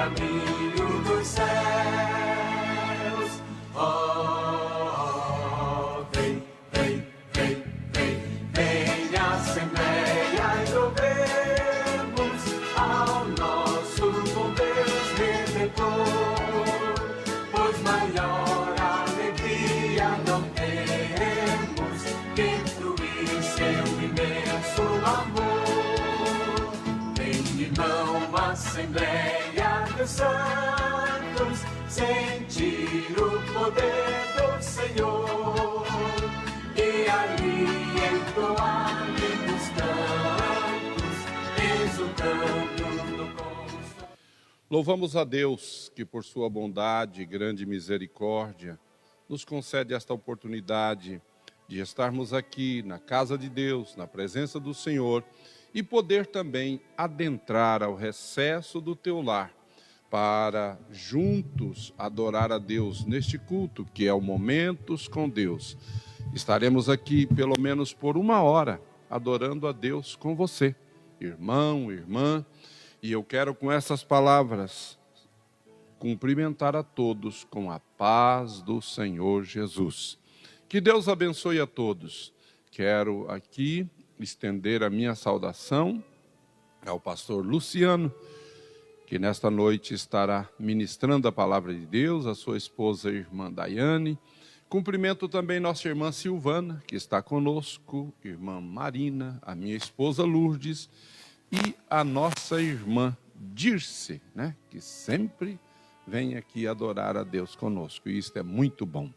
caminho dos céus. Oh, vem, vem, vem, vem, vem, Assembleia, e louvemos ao nosso bom Deus Redentor, pois maior alegria não temos que fruir seu imenso amor. Vem, irmão, Assembleia dos Santos, sentir o poder do Senhor, e ali entoar-lhe nos cantos, exultando no conso. Louvamos a Deus que, por sua bondade e grande misericórdia, nos concede esta oportunidade de estarmos aqui na casa de Deus, na presença do Senhor, e poder também adentrar ao recesso do teu lar, para juntos adorar a Deus neste culto, que é o Momentos com Deus. Estaremos aqui pelo menos por 1 hora, adorando a Deus com você, irmão, irmã, e eu quero com essas palavras cumprimentar a todos com a paz do Senhor Jesus. Que Deus abençoe a todos. Quero aqui estender a minha saudação ao pastor Luciano, que nesta noite estará ministrando a palavra de Deus, a sua esposa a irmã Daiane. Cumprimento também nossa irmã Silvana, que está conosco, irmã Marina, a minha esposa Lourdes e a nossa irmã Dirce, né, que sempre vem aqui adorar a Deus conosco, e isto é muito bom.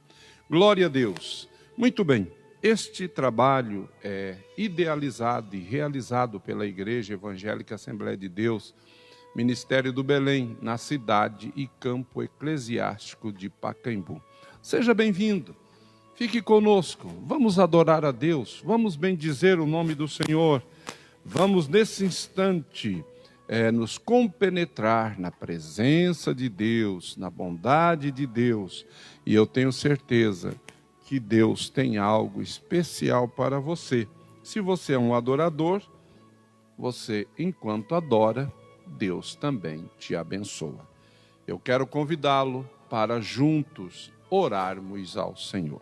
Glória a Deus. Muito bem, este trabalho é idealizado e realizado pela Igreja Evangélica Assembleia de Deus, Ministério do Belém, na cidade e campo eclesiástico de Pacaembu. Seja bem-vindo, fique conosco, vamos adorar a Deus, vamos bendizer o nome do Senhor, vamos nesse instante nos compenetrar na presença de Deus, na bondade de Deus, e eu tenho certeza que Deus tem algo especial para você. Se você é um adorador, você, enquanto adora, Deus também te abençoa. Eu quero convidá-lo para juntos orarmos ao Senhor.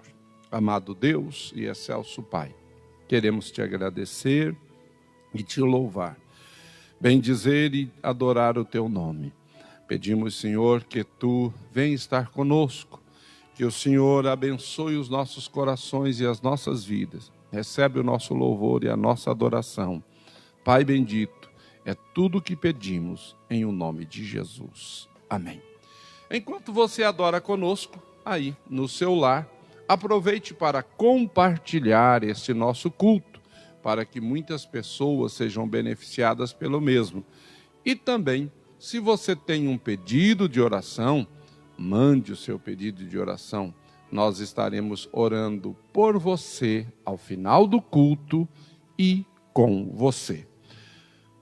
Amado Deus e excelso Pai, queremos te agradecer e te louvar, bendizer e adorar o teu nome. Pedimos, Senhor, que tu venha estar conosco, que o Senhor abençoe os nossos corações e as nossas vidas. Recebe o nosso louvor e a nossa adoração. Pai bendito, é tudo o que pedimos em o nome de Jesus. Amém. Enquanto você adora conosco, aí no seu lar, aproveite para compartilhar este nosso culto, para que muitas pessoas sejam beneficiadas pelo mesmo. E também, se você tem um pedido de oração, mande o seu pedido de oração. Nós estaremos orando por você ao final do culto e com você.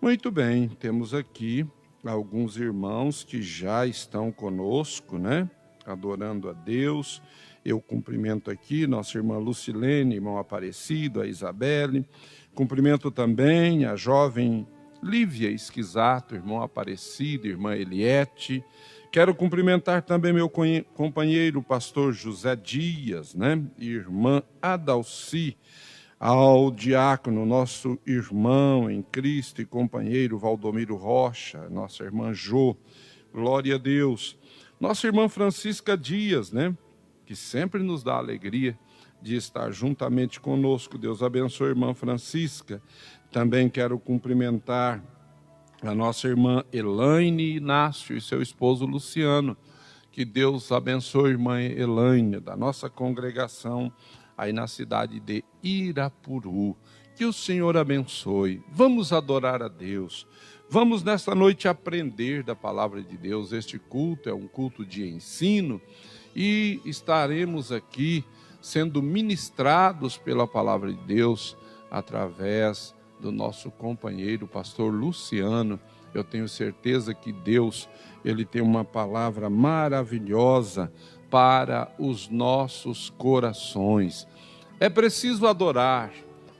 Muito bem, temos aqui alguns irmãos que já estão conosco, né? Adorando a Deus. Eu cumprimento aqui nossa irmã Lucilene, irmão Aparecido, a Isabelle. Cumprimento também a jovem Lívia Esquisato, irmão Aparecido, irmã Eliette. Quero cumprimentar também meu companheiro, pastor José Dias, né? Irmã Adalci, ao diácono, nosso irmão em Cristo e companheiro Valdomiro Rocha, nossa irmã Jô, glória a Deus. Nossa irmã Francisca Dias, né? Que sempre nos dá alegria de estar juntamente conosco. Deus abençoe a irmã Francisca. Também quero cumprimentar a nossa irmã Elaine Inácio e seu esposo Luciano. Que Deus abençoe a irmã Elaine, da nossa congregação aí na cidade de Irapuru. Que o Senhor abençoe. Vamos adorar a Deus. Vamos nesta noite aprender da palavra de Deus. Este culto é um culto de ensino e estaremos aqui sendo ministrados pela palavra de Deus através do nosso companheiro, pastor Luciano. Eu tenho certeza que Deus, ele tem uma palavra maravilhosa para os nossos corações. É preciso adorar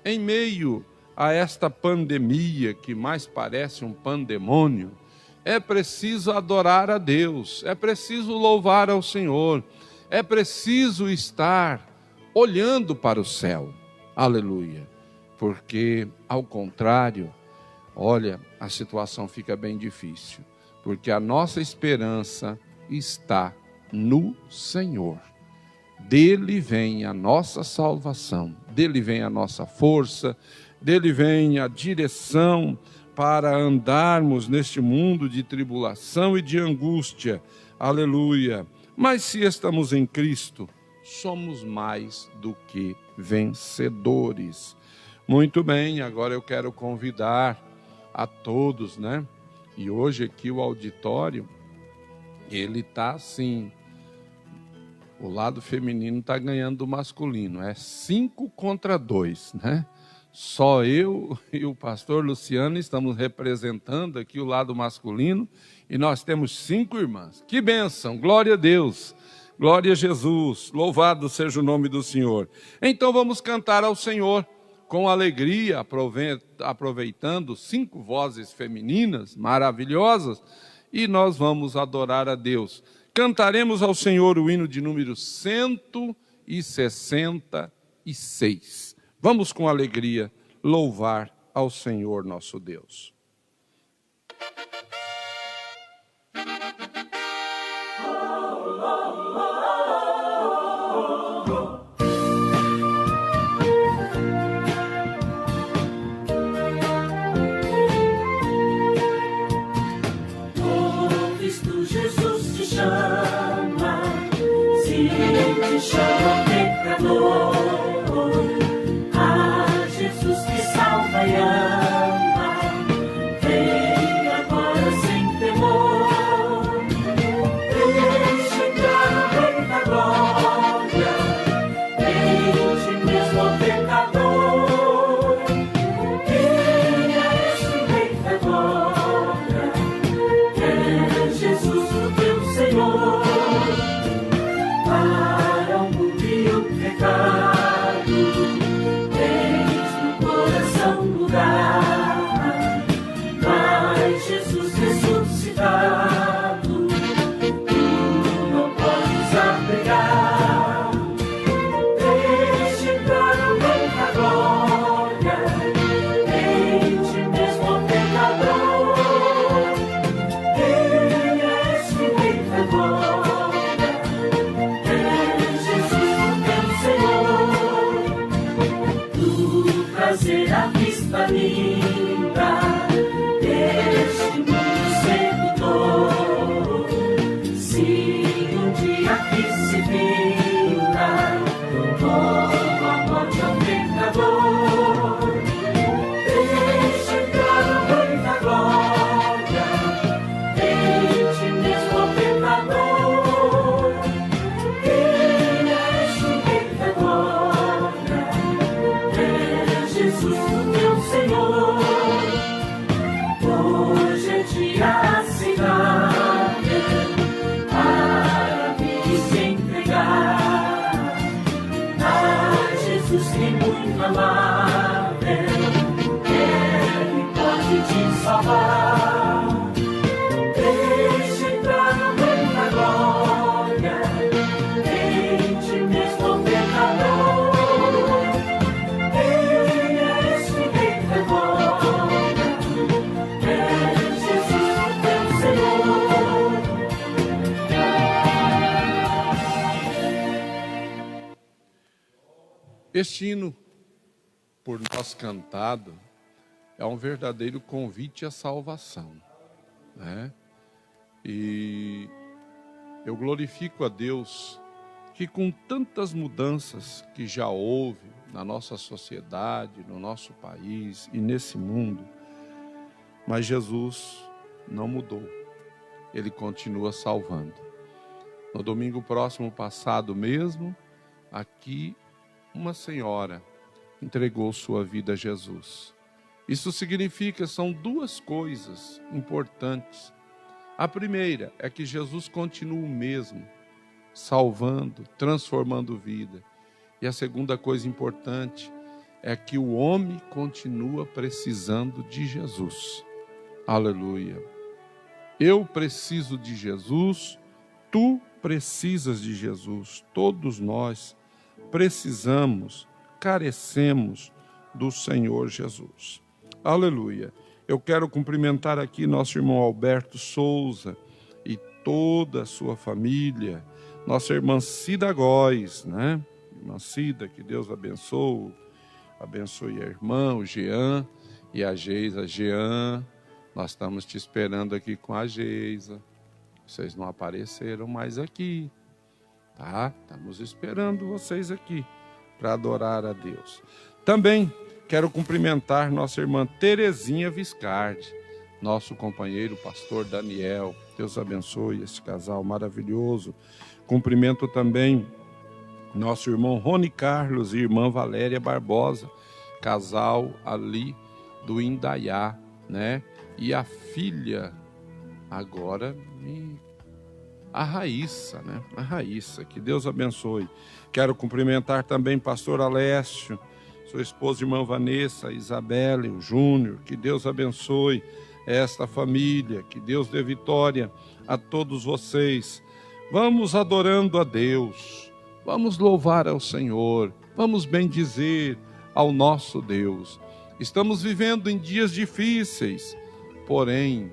em meio a esta pandemia que mais parece um pandemônio. é preciso adorar a Deus, é preciso louvar ao Senhor, é preciso estar olhando para o céu. Aleluia. Porque, ao contrário, olha, a situação fica bem difícil. Porque a nossa esperança está no Senhor. Dele vem a nossa salvação, dele vem a nossa força, dele vem a direção para andarmos neste mundo de tribulação e de angústia. Aleluia. Mas se estamos em Cristo, somos mais do que vencedores. Muito bem, agora eu quero convidar a todos, né? E hoje aqui o auditório, ele está assim, o lado feminino está ganhando do masculino, é 5 contra 2, né? Só eu e o pastor Luciano estamos representando aqui o lado masculino e nós temos 5 irmãs. Que bênção, glória a Deus, glória a Jesus, louvado seja o nome do Senhor. Então vamos cantar ao Senhor com alegria, aproveitando 5 vozes femininas maravilhosas e nós vamos adorar a Deus. Cantaremos ao Senhor o hino de número 166. Vamos com alegria louvar ao Senhor nosso Deus. Cristo Jesus te chama, se te chama pecador. Jesus que salva e ama, vem agora sem temor. Deixa entrar o Rei da glória, em ti mesmo, ó pecador. Quem é esse Rei da glória? É Jesus, o teu Senhor. Para o mundo e o pecado, mas Jesus ressuscitado, tu não podes apegar. Deixa entrar o Rei da glória, em ti mesmo, ó pecador. Quem é esse Rei da glória? É Jesus, o teu Senhor. Do prazer à vista linda deste mundo sedutor, se um dia aqui se vinda, como a morte ao pecador. Deixa entrar o Rei da glória, em ti mesmo, ó pecador. Quem é esse Rei da glória? É Jesus, o teu Senhor. Hoje é dia aceitável para vir se entregar a Jesus que é muito amável, Ele pode te salvar. Deixa entrar o Rei da glória, em ti mesmo, ó pecador. Quem é esse Rei da glória? É Jesus, o teu Senhor. Este hino, por nós cantado, é um verdadeiro convite à salvação, né? E eu glorifico a Deus que com tantas mudanças que já houve na nossa sociedade, no nosso país e nesse mundo, mas Jesus não mudou, Ele continua salvando. No domingo próximo passado mesmo, aqui uma senhora entregou sua vida a Jesus. Isso significa, são 2 coisas importantes. A primeira é que Jesus continua o mesmo, salvando, transformando vida. E a segunda coisa importante é que o homem continua precisando de Jesus. Aleluia. Eu preciso de Jesus, tu precisas de Jesus, todos nós precisamos, carecemos do Senhor Jesus. Aleluia. Eu quero cumprimentar aqui nosso irmão Alberto Souza e toda a sua família, nossa irmã Cida Góes, né? Irmã Cida, que Deus abençoe a irmã, o Jean e a Geisa. Jean, nós estamos te esperando aqui com a Geisa. Vocês não apareceram mais aqui, tá? Estamos esperando vocês aqui para adorar a Deus. Também quero cumprimentar nossa irmã Terezinha Viscardi, nosso companheiro pastor Daniel. Deus abençoe esse casal maravilhoso. Cumprimento também nosso irmão Rony Carlos e irmã Valéria Barbosa, casal ali do Indaiá, né? E a filha, agora, a Raíssa, né? A Raíssa, que Deus abençoe. Quero cumprimentar também pastor Alessio, sua esposa, irmã Vanessa, Isabelle, o Júnior, que Deus abençoe esta família, que Deus dê vitória a todos vocês. Vamos adorando a Deus, vamos louvar ao Senhor, vamos bendizer ao nosso Deus. Estamos vivendo em dias difíceis, porém,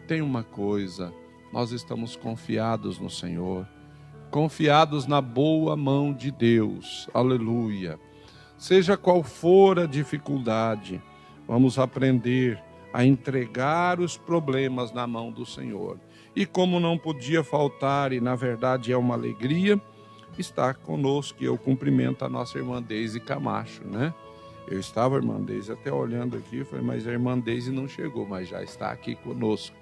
tem uma coisa, nós estamos confiados no Senhor, confiados na boa mão de Deus, aleluia. Seja qual for a dificuldade, vamos aprender a entregar os problemas na mão do Senhor. E como não podia faltar, e na verdade é uma alegria, está conosco, e eu cumprimento a nossa irmã Deise Camacho, né? Eu estava, irmã Deise, até olhando aqui, falei, mas a irmã Deise não chegou, mas já está aqui conosco,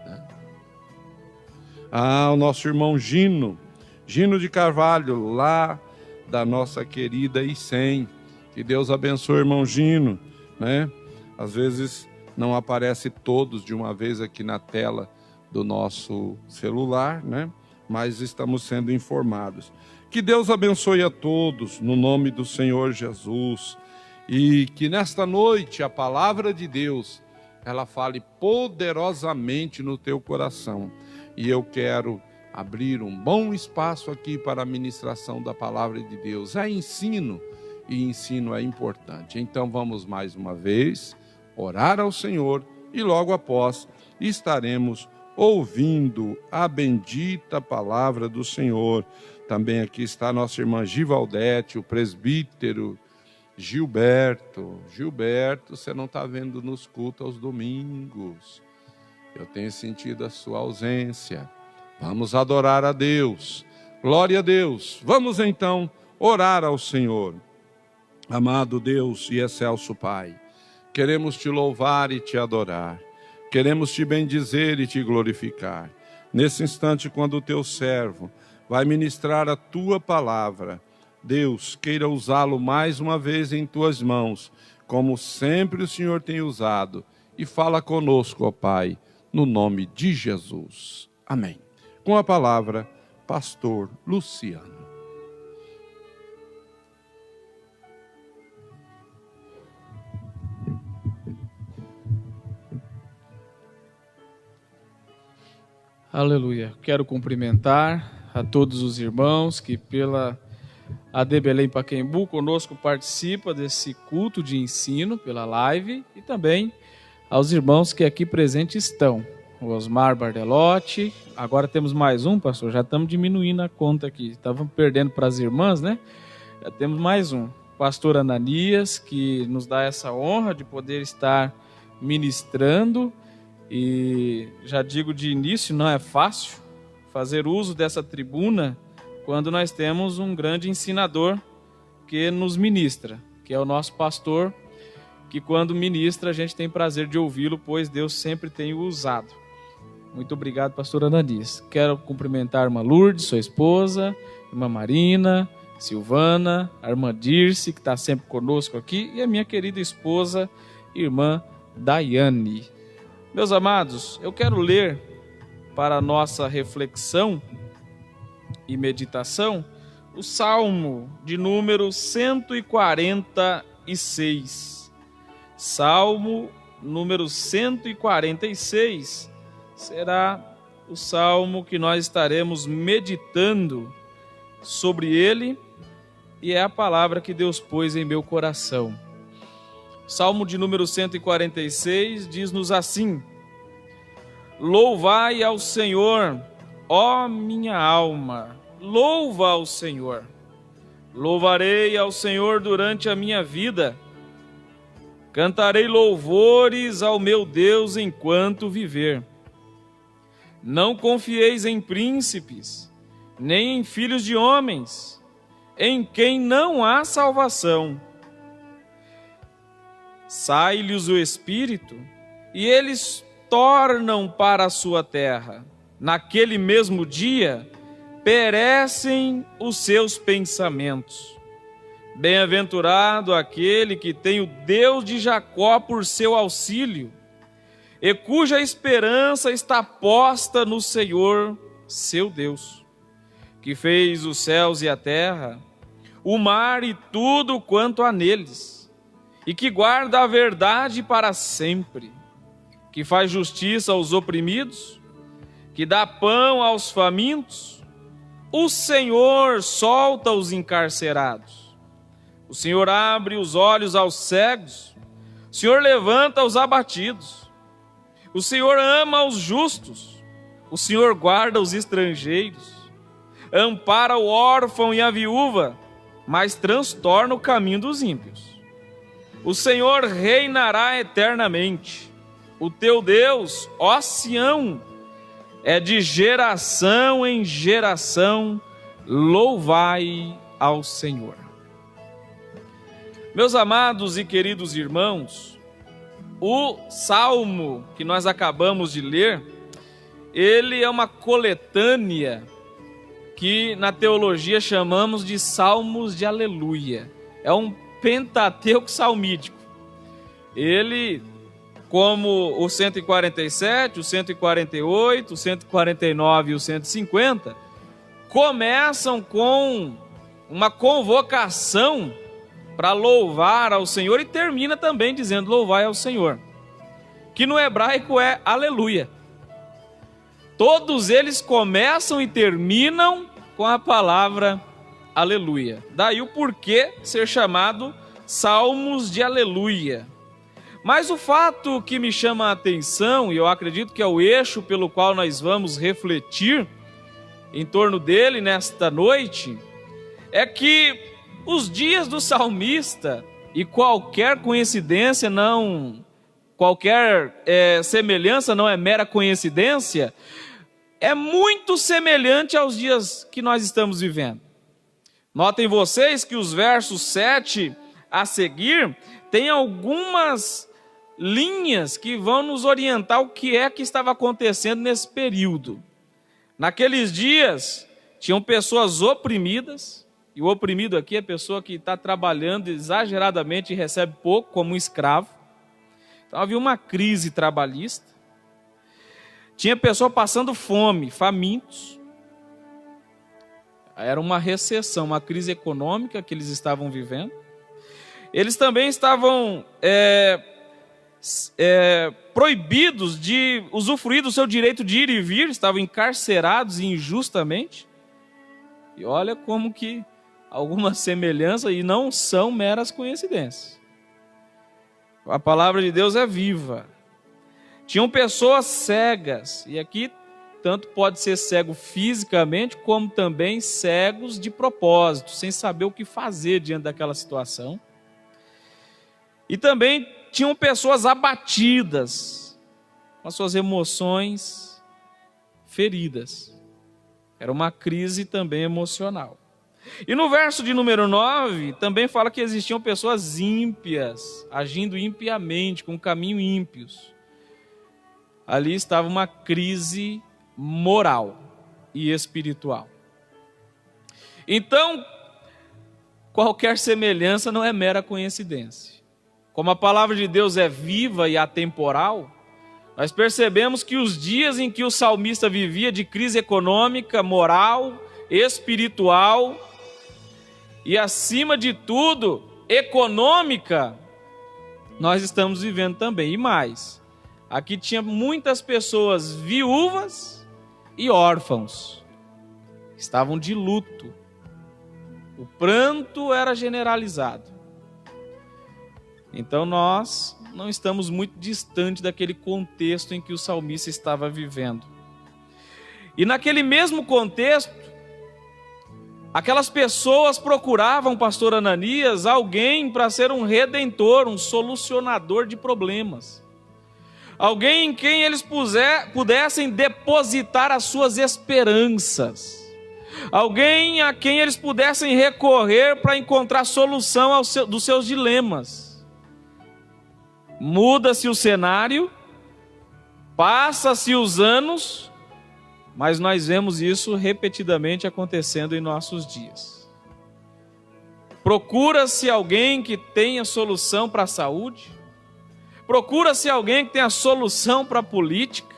né? O nosso irmão Gino de Carvalho, lá da nossa querida Icém. Que Deus abençoe, irmão Gino, né? Às vezes não aparece todos de uma vez aqui na tela do nosso celular, né? Mas estamos sendo informados. Que Deus abençoe a todos, no nome do Senhor Jesus, e que nesta noite a palavra de Deus, ela fale poderosamente no teu coração. E eu quero abrir um bom espaço aqui para a ministração da palavra de Deus. É ensino, e ensino é importante. Então vamos mais uma vez orar ao Senhor, e logo após estaremos ouvindo a bendita palavra do Senhor. Também aqui está nossa irmã Givaldete, o presbítero Gilberto. Gilberto, você não está vendo nos cultos aos domingos. Eu tenho sentido a sua ausência. Vamos adorar a Deus. Glória a Deus. Vamos então orar ao Senhor. Amado Deus e excelso Pai, queremos te louvar e te adorar. Queremos te bendizer e te glorificar. Nesse instante, quando o teu servo vai ministrar a tua palavra, Deus, queira usá-lo mais uma vez em tuas mãos, como sempre o Senhor tem usado. E fala conosco, ó Pai, no nome de Jesus. Amém. Com a palavra, pastor Luciano. Aleluia. Quero cumprimentar a todos os irmãos que pela AD Belém Pacaembu conosco participa desse culto de ensino pela live, e também aos irmãos que aqui presentes estão. O Osmar Bardelotti, agora temos mais um, pastor, já estamos diminuindo a conta aqui, estávamos perdendo para as irmãs, né? Já temos mais um. Pastor Ananias, que nos dá essa honra de poder estar ministrando. E já digo de início, não é fácil fazer uso dessa tribuna quando nós temos um grande ensinador que nos ministra, que é o nosso pastor, que quando ministra a gente tem prazer de ouvi-lo, pois Deus sempre tem o usado. Muito obrigado, pastor Ananias. Quero cumprimentar a irmã Lourdes, sua esposa, irmã Marina, Silvana, a irmã Dirce, que está sempre conosco aqui, e a minha querida esposa, irmã Daiane. Meus amados, eu quero ler para a nossa reflexão e meditação o Salmo de número 146. Salmo número 146 será o salmo que nós estaremos meditando sobre ele, e é a palavra que Deus pôs em meu coração. Salmo de número 146 diz-nos assim: Louvai ao Senhor, ó minha alma, louva ao Senhor. Louvarei ao Senhor durante a minha vida. Cantarei louvores ao meu Deus enquanto viver. Não confieis em príncipes, nem em filhos de homens, em quem não há salvação. Sai-lhes o espírito, e eles tornam para a sua terra. Naquele mesmo dia, perecem os seus pensamentos. Bem-aventurado aquele que tem o Deus de Jacó por seu auxílio, e cuja esperança está posta no Senhor, seu Deus, que fez os céus e a terra, o mar e tudo quanto há neles, e que guarda a verdade para sempre, que faz justiça aos oprimidos, que dá pão aos famintos. O Senhor solta os encarcerados. O Senhor abre os olhos aos cegos. O Senhor levanta os abatidos. O Senhor ama os justos. O Senhor guarda os estrangeiros. Ampara o órfão e a viúva, mas transtorna o caminho dos ímpios. O Senhor reinará eternamente. O teu Deus, ó Sião, é de geração em geração, louvai ao Senhor. Meus amados e queridos irmãos, o salmo que nós acabamos de ler, ele é uma coletânea que na teologia chamamos de salmos de aleluia. É um pentateuco salmídico. Ele, como o 147, o 148, o 149 e o 150, começam com uma convocação para louvar ao Senhor e termina também dizendo louvai ao Senhor, que no hebraico é aleluia. Todos eles começam e terminam com a palavra aleluia. Daí o porquê ser chamado salmos de aleluia. Mas o fato que me chama a atenção, e eu acredito que é o eixo pelo qual nós vamos refletir em torno dele nesta noite, é que os dias do salmista, e qualquer coincidência qualquer semelhança não é mera coincidência, é muito semelhante aos dias que nós estamos vivendo. Notem vocês que os versos 7 a seguir tem algumas linhas que vão nos orientar o que é que estava acontecendo nesse período. Naqueles dias, tinham pessoas oprimidas, e o oprimido aqui é a pessoa que está trabalhando exageradamente e recebe pouco, como um escravo. Então havia uma crise trabalhista. Tinha pessoa passando fome, famintos. Era uma recessão, uma crise econômica que eles estavam vivendo. Eles também estavam proibidos de usufruir do seu direito de ir e vir, estavam encarcerados injustamente. E olha como que algumas semelhanças, e não são meras coincidências. A palavra de Deus é viva. Tinham pessoas cegas, e aqui tanto pode ser cego fisicamente, como também cegos de propósito, sem saber o que fazer diante daquela situação. E também tinham pessoas abatidas, com as suas emoções feridas. Era uma crise também emocional. E no verso de número 9, também fala que existiam pessoas ímpias, agindo impiamente, com um caminho ímpios. Ali estava uma crise moral e espiritual. Então, qualquer semelhança não é mera coincidência. Como a palavra de Deus é viva e atemporal, nós percebemos que os dias em que o salmista vivia de crise econômica, moral, espiritual e, acima de tudo, econômica, nós estamos vivendo também. E mais, aqui tinha muitas pessoas viúvas e órfãos. Estavam de luto. O pranto era generalizado. Então nós não estamos muito distante daquele contexto em que o salmista estava vivendo. E naquele mesmo contexto, aquelas pessoas procuravam, pastor Ananias, alguém para ser um redentor, um solucionador de problemas. Alguém em quem eles pudessem depositar as suas esperanças. Alguém a quem eles pudessem recorrer para encontrar solução dos seus dilemas. Muda-se o cenário, passa-se os anos, mas nós vemos isso repetidamente acontecendo em nossos dias. Procura-se alguém que tenha solução para a saúde, procura-se alguém que tenha solução para a política,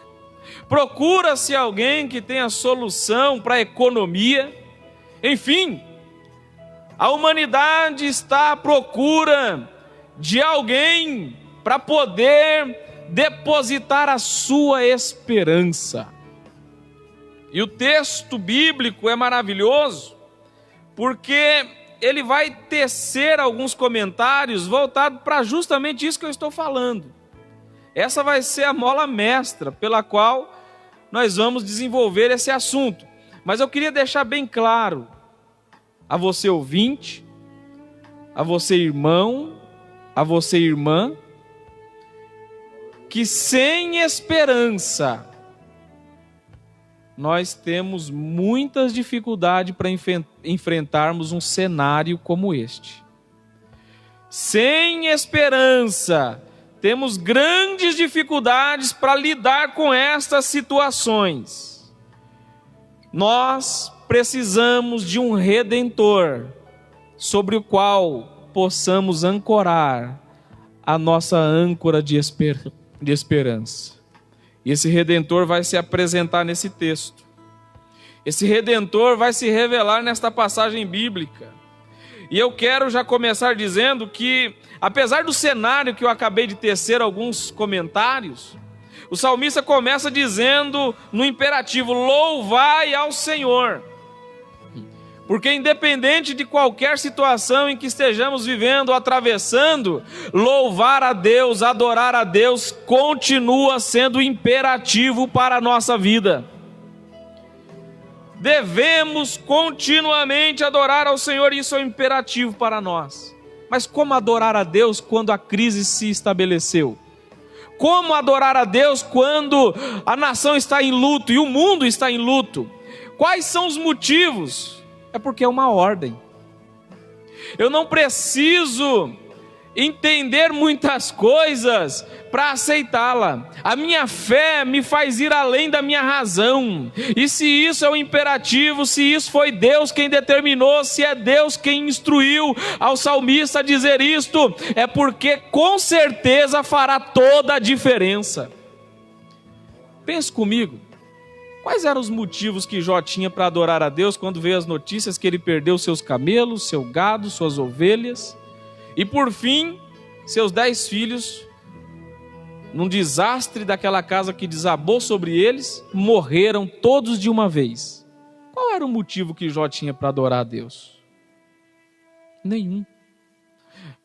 procura-se alguém que tenha solução para a economia. Enfim, a humanidade está à procura de alguém para poder depositar a sua esperança. E o texto bíblico é maravilhoso, porque ele vai tecer alguns comentários voltados para justamente isso que eu estou falando. Essa vai ser a mola mestra pela qual nós vamos desenvolver esse assunto. Mas eu queria deixar bem claro a você ouvinte, a você irmão, a você irmã, que sem esperança nós temos muitas dificuldades para enfrentarmos um cenário como este. Sem esperança, temos grandes dificuldades para lidar com estas situações. Nós precisamos de um redentor sobre o qual possamos ancorar a nossa âncora de esperança. E esse redentor vai se apresentar nesse texto. Esse redentor vai se revelar nesta passagem bíblica. E eu quero já começar dizendo que, apesar do cenário que eu acabei de tecer alguns comentários, o salmista começa dizendo no imperativo: louvai ao Senhor. Porque independente de qualquer situação em que estejamos vivendo ou atravessando, louvar a Deus, adorar a Deus, continua sendo imperativo para a nossa vida. Devemos continuamente adorar ao Senhor, isso é um imperativo para nós. Mas como adorar a Deus quando a crise se estabeleceu? Como adorar a Deus quando a nação está em luto e o mundo está em luto? Quais são os motivos? É porque é uma ordem. Eu não preciso entender muitas coisas para aceitá-la. A minha fé me faz ir além da minha razão. E se isso é um imperativo, se isso foi Deus quem determinou, se é Deus quem instruiu ao salmista a dizer isto, é porque com certeza fará toda a diferença. Pense comigo. Quais eram os motivos que Jó tinha para adorar a Deus quando veio as notícias que ele perdeu seus camelos, seu gado, suas ovelhas e, por fim, seus 10 filhos, num desastre daquela casa que desabou sobre eles, morreram todos de uma vez? Qual era o motivo que Jó tinha para adorar a Deus? Nenhum.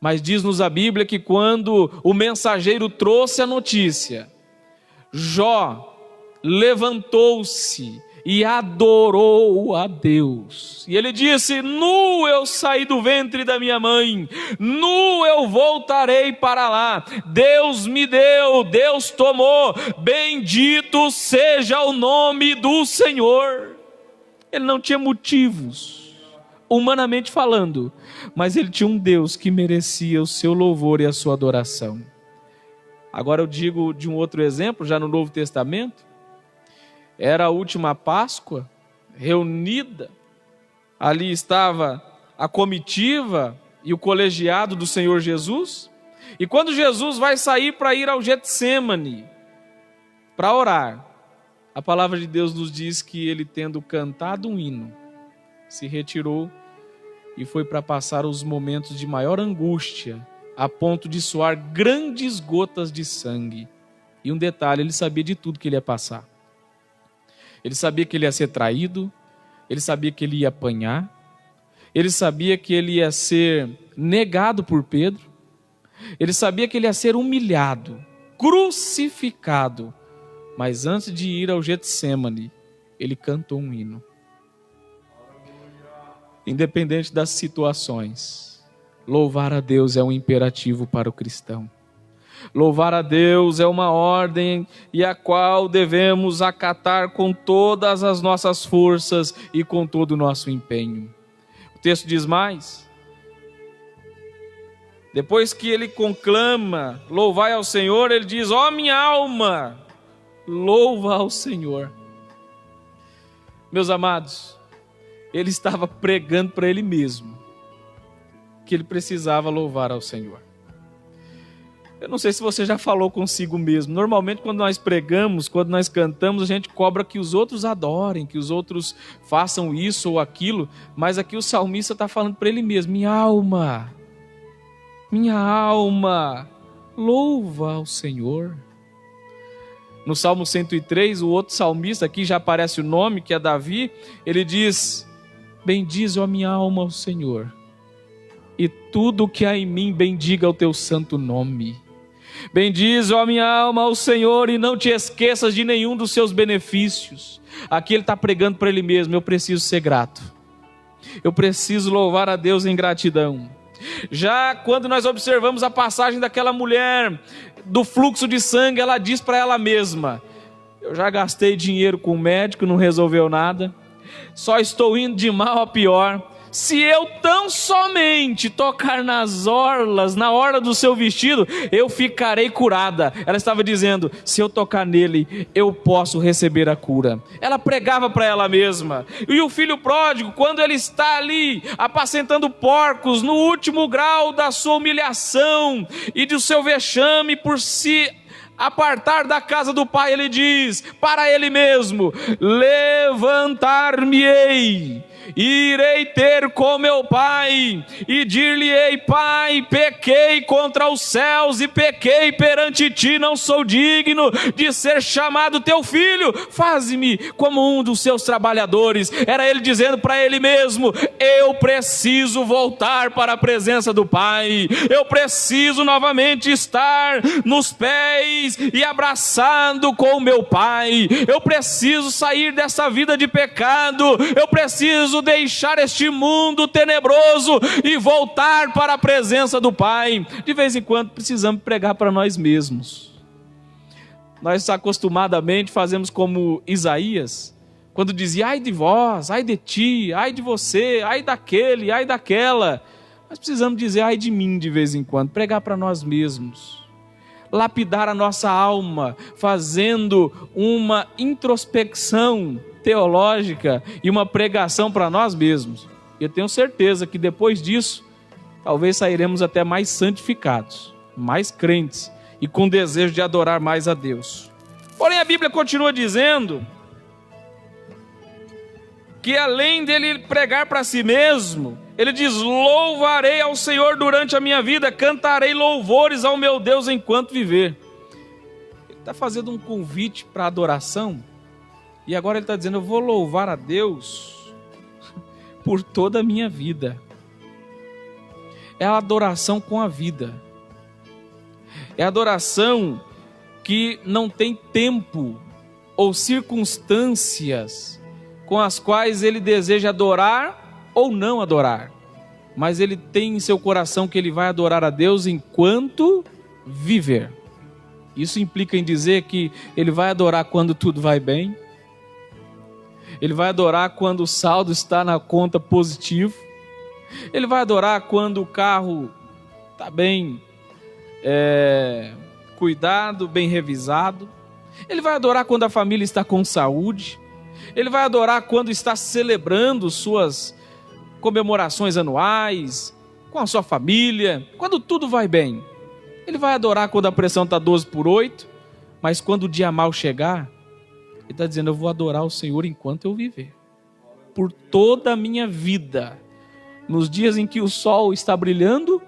Mas diz-nos a Bíblia que quando o mensageiro trouxe a notícia, Jó levantou-se e adorou a Deus. E ele disse: nu eu saí do ventre da minha mãe, nu eu voltarei para lá. Deus me deu, Deus tomou, bendito seja o nome do Senhor. Ele não tinha motivos, humanamente falando, mas ele tinha um Deus que merecia o seu louvor e a sua adoração. Agora eu digo de um outro exemplo, já no Novo Testamento. Era a última Páscoa, reunida, ali estava a comitiva e o colegiado do Senhor Jesus, e quando Jesus vai sair para ir ao Getsêmani, para orar, a palavra de Deus nos diz que ele, tendo cantado um hino, se retirou e foi para passar os momentos de maior angústia, a ponto de suar grandes gotas de sangue. E um detalhe, ele sabia de tudo que ele ia passar. Ele sabia que ele ia ser traído, ele sabia que ele ia apanhar, ele sabia que ele ia ser negado por Pedro, ele sabia que ele ia ser humilhado, crucificado. Mas antes de ir ao Getsêmani, ele cantou um hino. Independente das situações, louvar a Deus é um imperativo para o cristão. Louvar a Deus é uma ordem e a qual devemos acatar com todas as nossas forças e com todo o nosso empenho. O texto diz mais. Depois que ele conclama, louvai ao Senhor, ele diz, ó minha alma, louva ao Senhor. Meus amados, ele estava pregando para ele mesmo que ele precisava louvar ao Senhor. Eu não sei se você já falou consigo mesmo. Normalmente quando nós pregamos, quando nós cantamos, a gente cobra que os outros adorem, que os outros façam isso ou aquilo. Mas aqui o salmista está falando para ele mesmo, minha alma, louva ao Senhor. No Salmo 103, o outro salmista, aqui já aparece o nome, que é Davi, ele diz, bendize, ó minha alma, ao Senhor, e tudo que há em mim bendiga o teu santo nome. Bendize, ó minha alma, ao Senhor, e não te esqueças de nenhum dos seus benefícios. Aqui ele está pregando para ele mesmo, eu preciso ser grato. Eu preciso louvar a Deus em gratidão. Já quando nós observamos a passagem daquela mulher do fluxo de sangue, ela diz para ela mesma, eu já gastei dinheiro com o médico, não resolveu nada, só estou indo de mal a pior. Se eu tão somente tocar nas orlas, na orla do seu vestido, eu ficarei curada. Ela estava dizendo, se eu tocar nele, eu posso receber a cura. Ela pregava para ela mesma. E o filho pródigo, quando ele está ali, apacentando porcos, no último grau da sua humilhação e do seu vexame por se apartar da casa do pai, ele diz para ele mesmo, levantar-me-ei, irei ter com meu pai e dir-lhe-ei, pai, pequei contra os céus e pequei perante ti, não sou digno de ser chamado teu filho, faze-me como um dos seus trabalhadores. Era ele dizendo para ele mesmo, eu preciso voltar para a presença do pai, eu preciso novamente estar nos pés e abraçado com o meu pai, eu preciso sair dessa vida de pecado, eu preciso deixar este mundo tenebroso e voltar para a presença do pai. De vez em quando precisamos pregar para nós mesmos. Nós acostumadamente fazemos como Isaías, quando dizia, ai de vós, ai de ti, ai de você, ai daquele, ai daquela. Nós precisamos dizer, ai de mim, de vez em quando, pregar para nós mesmos. Lapidar a nossa alma, fazendo uma introspecção teológica e uma pregação para nós mesmos. Eu tenho certeza que depois disso, talvez sairemos até mais santificados, mais crentes e com desejo de adorar mais a Deus. Porém a Bíblia continua dizendo que além dele pregar para si mesmo, ele diz, louvarei ao Senhor durante a minha vida, cantarei louvores ao meu Deus enquanto viver. Ele está fazendo um convite para adoração, e agora ele está dizendo, eu vou louvar a Deus por toda a minha vida. É a adoração com a vida. É a adoração que não tem tempo ou circunstâncias com as quais ele deseja adorar ou não adorar, mas ele tem em seu coração que ele vai adorar a Deus enquanto viver. Isso implica em dizer que ele vai adorar quando tudo vai bem, ele vai adorar quando o saldo está na conta positivo, ele vai adorar quando o carro está bem cuidado, bem revisado, ele vai adorar quando a família está com saúde, ele vai adorar quando está celebrando suas comemorações anuais, com a sua família, quando tudo vai bem. Ele vai adorar quando a pressão está 12/8, mas quando o dia mal chegar, ele está dizendo, eu vou adorar o Senhor enquanto eu viver, por toda a minha vida, nos dias em que o sol está brilhando,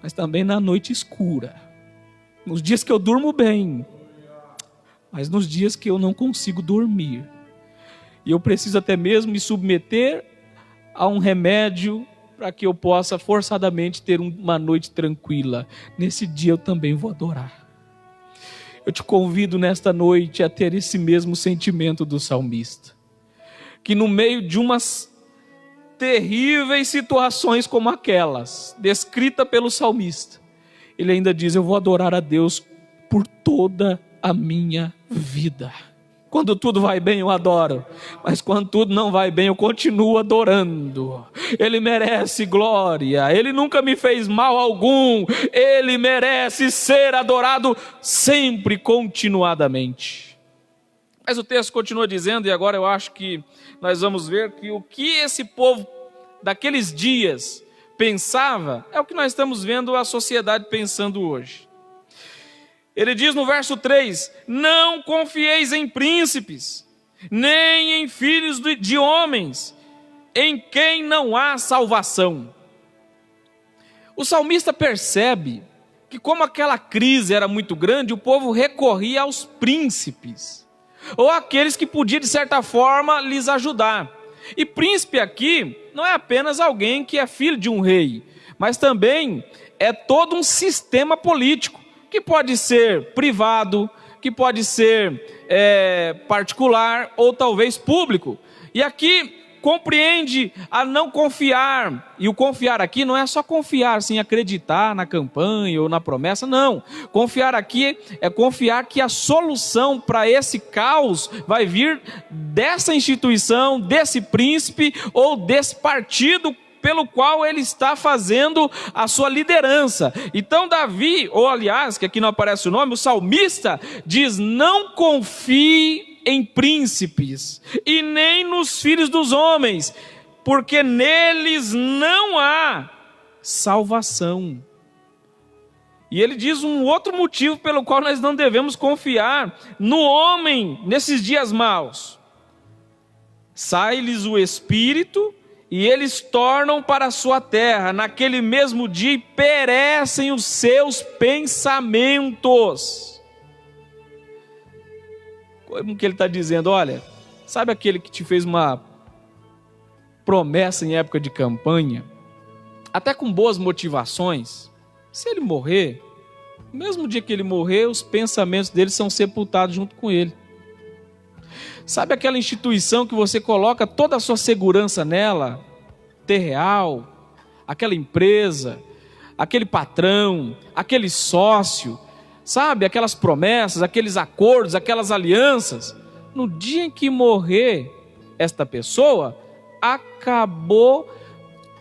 mas também na noite escura, nos dias que eu durmo bem, mas nos dias que eu não consigo dormir, e eu preciso até mesmo me submeter a um remédio para que eu possa forçadamente ter uma noite tranquila, nesse dia eu também vou adorar. Eu te convido nesta noite a ter esse mesmo sentimento do salmista, que no meio de umas terríveis situações como aquelas, descrita pelo salmista, ele ainda diz: eu vou adorar a Deus por toda a minha vida. Quando tudo vai bem eu adoro, mas quando tudo não vai bem eu continuo adorando. Ele merece glória, Ele nunca me fez mal algum, Ele merece ser adorado sempre, continuadamente. Mas o texto continua dizendo, e agora eu acho que nós vamos ver que o que esse povo daqueles dias pensava é o que nós estamos vendo a sociedade pensando hoje. Ele diz no verso 3, não confieis em príncipes, nem em filhos de homens, em quem não há salvação. O salmista percebe que como aquela crise era muito grande, o povo recorria aos príncipes, ou aqueles que podiam de certa forma lhes ajudar. E príncipe aqui não é apenas alguém que é filho de um rei, mas também é todo um sistema político, que pode ser privado, que pode ser particular ou talvez público. E aqui compreende a não confiar, e o confiar aqui não é só confiar, assim, acreditar na campanha ou na promessa, não. Confiar aqui é confiar que a solução para esse caos vai vir dessa instituição, desse príncipe ou desse partido pelo qual ele está fazendo a sua liderança. Então Davi, ou aliás, que aqui não aparece o nome, o salmista diz: não confie em príncipes e nem nos filhos dos homens, porque neles não há salvação. E ele diz um outro motivo pelo qual nós não devemos confiar no homem nesses dias maus: sai-lhes o espírito e eles tornam para a sua terra, naquele mesmo dia, e perecem os seus pensamentos. Como que ele está dizendo? Olha, sabe aquele que te fez uma promessa em época de campanha, até com boas motivações? Se ele morrer, no mesmo dia que ele morrer, os pensamentos dele são sepultados junto com ele. Sabe aquela instituição que você coloca toda a sua segurança nela? Terreal, aquela empresa, aquele patrão, aquele sócio, sabe? Aquelas promessas, aqueles acordos, aquelas alianças. No dia em que morrer esta pessoa, acabou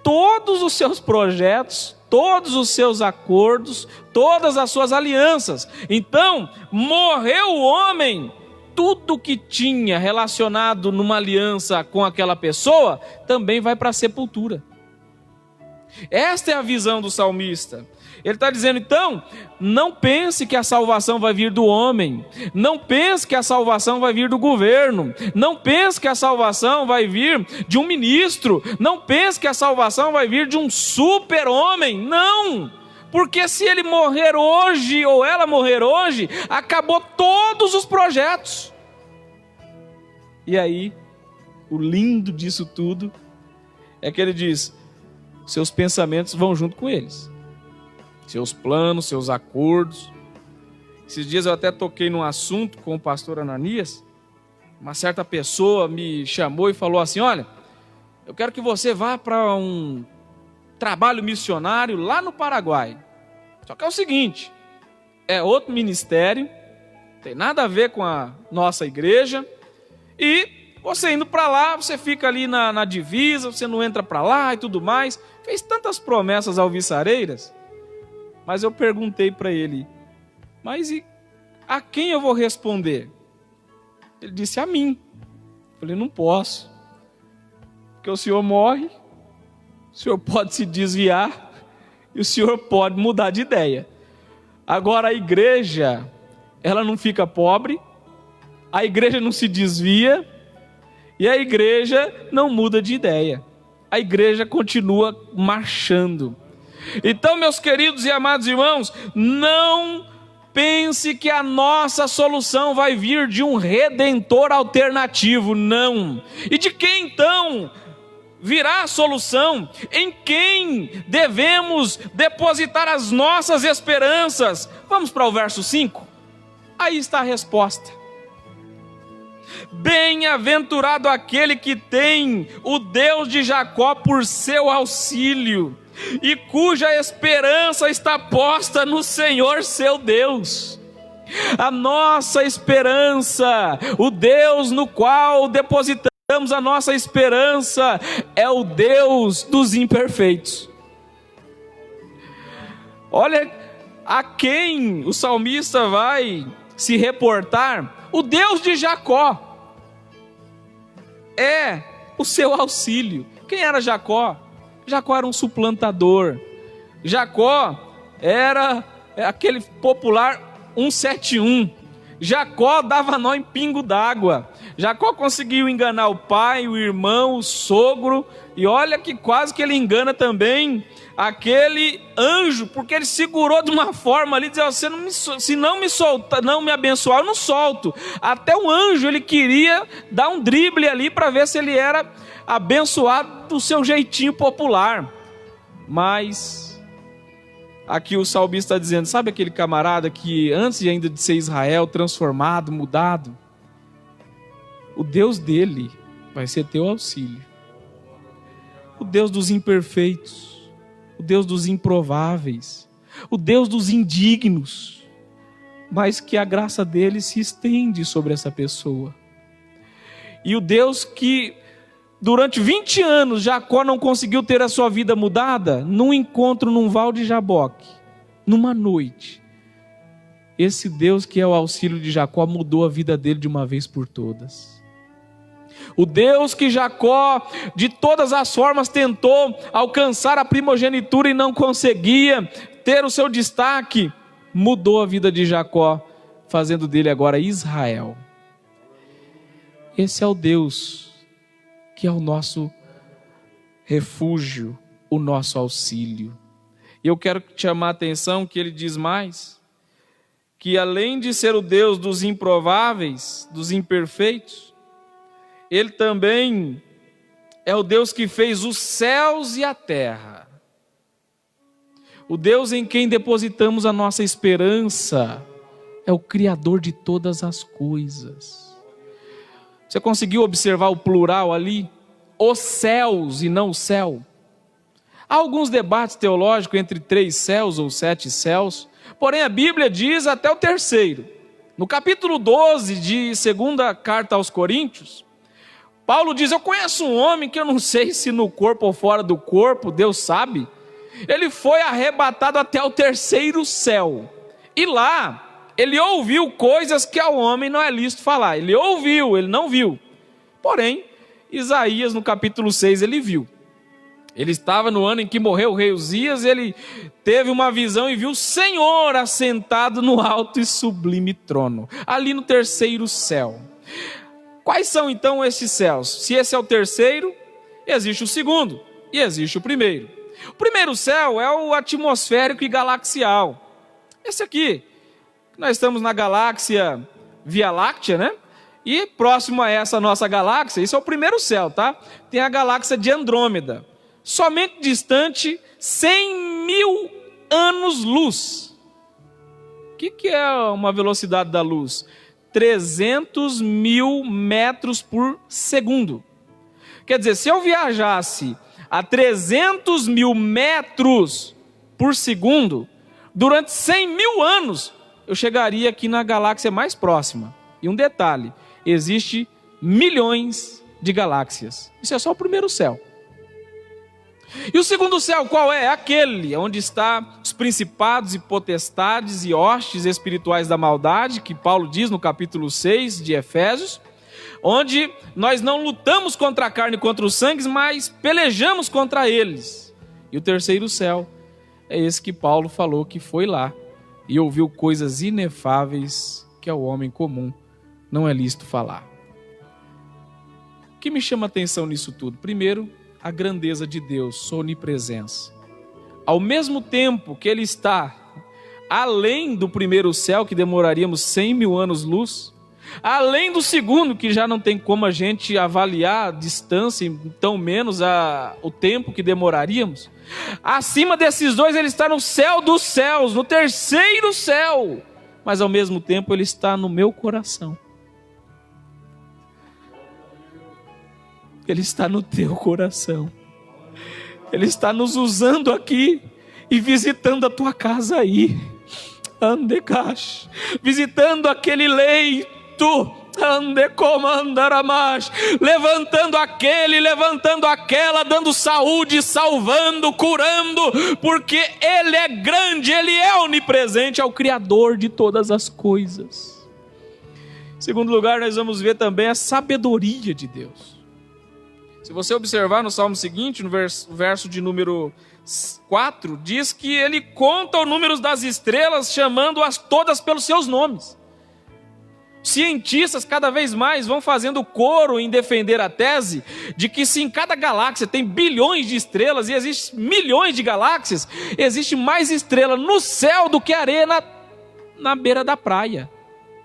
todos os seus projetos, todos os seus acordos, todas as suas alianças. Então, morreu o homem, tudo que tinha relacionado numa aliança com aquela pessoa também vai para a sepultura. Esta é a visão do salmista. Ele está dizendo, então, não pense que a salvação vai vir do homem, não pense que a salvação vai vir do governo, não pense que a salvação vai vir de um ministro, não pense que a salvação vai vir de um super-homem, não! Porque se ele morrer hoje, ou ela morrer hoje, acabou todos os projetos. E aí, o lindo disso tudo é que ele diz, seus pensamentos vão junto com eles. Seus planos, seus acordos. Esses dias eu até toquei num assunto com o pastor Ananias. Uma certa pessoa me chamou e falou assim, olha, eu quero que você vá para um trabalho missionário lá no Paraguai. Só que é o seguinte, é outro ministério, tem nada a ver com a nossa igreja, e você indo para lá, você fica ali na divisa, você não entra para lá e tudo mais. Fez tantas promessas alvissareiras, mas eu perguntei para ele, mas e a quem eu vou responder? Ele disse, a mim. Eu falei, não posso, porque o senhor morre, o senhor pode se desviar, e o senhor pode mudar de ideia. Agora a igreja, ela não fica pobre, a igreja não se desvia, e a igreja não muda de ideia. A igreja continua marchando. Então, meus queridos e amados irmãos, não pense que a nossa solução vai vir de um redentor alternativo. Não. E de quem então virá a solução? Em quem devemos depositar as nossas esperanças? Vamos para o verso 5. Aí está a resposta. Bem-aventurado aquele que tem o Deus de Jacó por seu auxílio, e cuja esperança está posta no Senhor seu Deus. A nossa esperança, o Deus no qual depositamos a nossa esperança, é o Deus dos imperfeitos. Olha a quem o salmista vai se reportar. O Deus de Jacó é o seu auxílio. Quem era Jacó? Jacó era um suplantador. Jacó era aquele popular 171. Jacó dava nó em pingo d'água. Jacó conseguiu enganar o pai, o irmão, o sogro, e olha que quase que ele engana também aquele anjo, porque ele segurou de uma forma ali, dizendo: se não me soltar, não me abençoar, eu não solto. Até o anjo ele queria dar um drible ali para ver se ele era abençoado do seu jeitinho popular. Mas aqui o salmista está dizendo: sabe aquele camarada que antes ainda de ser Israel, transformado, mudado, o Deus dele vai ser teu auxílio. O Deus dos imperfeitos, o Deus dos improváveis, o Deus dos indignos, mas que a graça dele se estende sobre essa pessoa. E o Deus que durante 20 anos Jacó não conseguiu ter a sua vida mudada, num encontro num val de Jaboque, numa noite, esse Deus que é o auxílio de Jacó mudou a vida dele de uma vez por todas. O Deus que Jacó de todas as formas tentou alcançar a primogenitura e não conseguia ter o seu destaque, mudou a vida de Jacó, fazendo dele agora Israel. Esse é o Deus que é o nosso refúgio, o nosso auxílio. E eu quero te chamar a atenção que ele diz mais, que além de ser o Deus dos improváveis, dos imperfeitos, ele também é o Deus que fez os céus e a terra. O Deus em quem depositamos a nossa esperança é o Criador de todas as coisas. Você conseguiu observar o plural ali? Os céus e não o céu. Há alguns debates teológicos entre 3 céus ou 7 céus, porém a Bíblia diz até o terceiro. No capítulo 12 de 2ª carta aos Coríntios, Paulo diz: eu conheço um homem que eu não sei se no corpo ou fora do corpo, Deus sabe. Ele foi arrebatado até o 3º céu. E lá, ele ouviu coisas que ao homem não é lícito falar. Ele ouviu, ele não viu. Porém, Isaías no capítulo 6 ele viu. Ele estava no ano em que morreu o rei Uzias, ele teve uma visão e viu o Senhor assentado no alto e sublime trono, ali no 3º céu. Quais são então esses céus? Se esse é o 3º, existe o 2º e existe o 1º. O 1º céu é o atmosférico e galaxial. Esse aqui, nós estamos na galáxia Via Láctea, né? E próximo a essa nossa galáxia, isso é o 1º céu, tá? Tem a galáxia de Andrômeda, somente distante 100.000 anos-luz. O que é uma velocidade da luz? 300.000 metros por segundo. Quer dizer, se eu viajasse a 300.000 metros por segundo, durante 100.000 anos, eu chegaria aqui na galáxia mais próxima. E um detalhe, existe milhões de galáxias. Isso é só o 1º céu. E o 2º céu qual é? É aquele onde está os principados e potestades e hostes espirituais da maldade, que Paulo diz no capítulo 6 de Efésios, onde nós não lutamos contra a carne e contra os sangues, mas pelejamos contra eles. E o 3º céu é esse que Paulo falou que foi lá e ouviu coisas inefáveis que ao homem comum não é lícito falar. O que me chama a atenção nisso tudo? Primeiro, a grandeza de Deus, sua onipresença. Ao mesmo tempo que Ele está além do primeiro céu, que demoraríamos 100.000 anos-luz, além do segundo, que já não tem como a gente avaliar a distância, então menos o tempo que demoraríamos. Acima desses dois, ele está no céu dos céus, no terceiro céu, mas ao mesmo tempo ele está no meu coração. Ele está no teu coração. Ele está nos usando aqui e visitando a tua casa aí. Andecash, visitando aquele leito. Andecomandaramash, levantando aquele, levantando aquela, dando saúde, salvando, curando, porque Ele é grande, Ele é onipresente, é o Criador de todas as coisas. Em segundo lugar, nós vamos ver também a sabedoria de Deus. Se você observar no salmo seguinte, no verso de número 4, diz que Ele conta o número das estrelas, chamando-as todas pelos seus nomes. Cientistas cada vez mais vão fazendo coro em defender a tese de que se em cada galáxia tem bilhões de estrelas e existem milhões de galáxias, existe mais estrela no céu do que areia na beira da praia,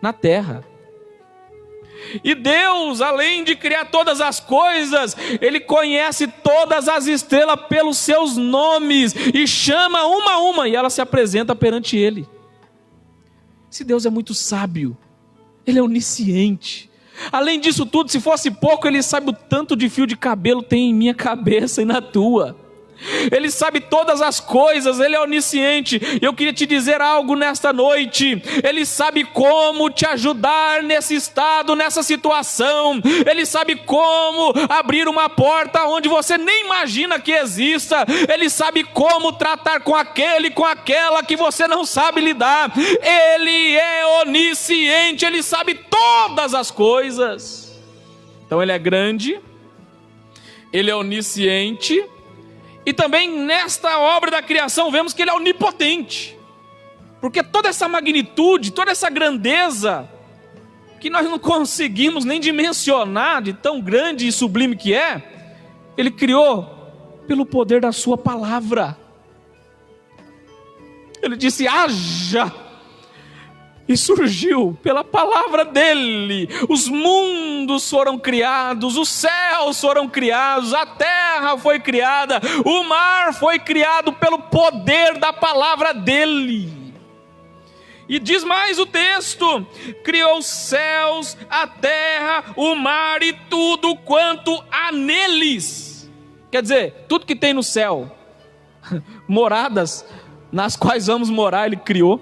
na terra. E Deus, além de criar todas as coisas, Ele conhece todas as estrelas pelos seus nomes e chama uma a uma e ela se apresenta perante Ele. Esse Deus é muito sábio. Ele é onisciente. Além disso tudo, se fosse pouco, Ele sabe o tanto de fio de cabelo tem em minha cabeça e na tua. Ele sabe todas as coisas, Ele é onisciente. Eu queria te dizer algo nesta noite. Ele sabe como te ajudar nesse estado, nessa situação. Ele sabe como abrir uma porta onde você nem imagina que exista. Ele sabe como tratar com aquele, com aquela que você não sabe lidar. Ele é onisciente, Ele sabe todas as coisas. Então Ele é grande, Ele é onisciente. E também nesta obra da criação vemos que Ele é onipotente. Porque toda essa magnitude, toda essa grandeza, que nós não conseguimos nem dimensionar de tão grande e sublime que é, Ele criou pelo poder da sua palavra. Ele disse, haja, e surgiu pela palavra dele. Os mundos foram criados, os céus foram criados, a terra foi criada, o mar foi criado pelo poder da palavra dele. E diz mais o texto: criou os céus, a terra, o mar e tudo quanto há neles. Quer dizer, tudo que tem no céu, moradas nas quais vamos morar, Ele criou.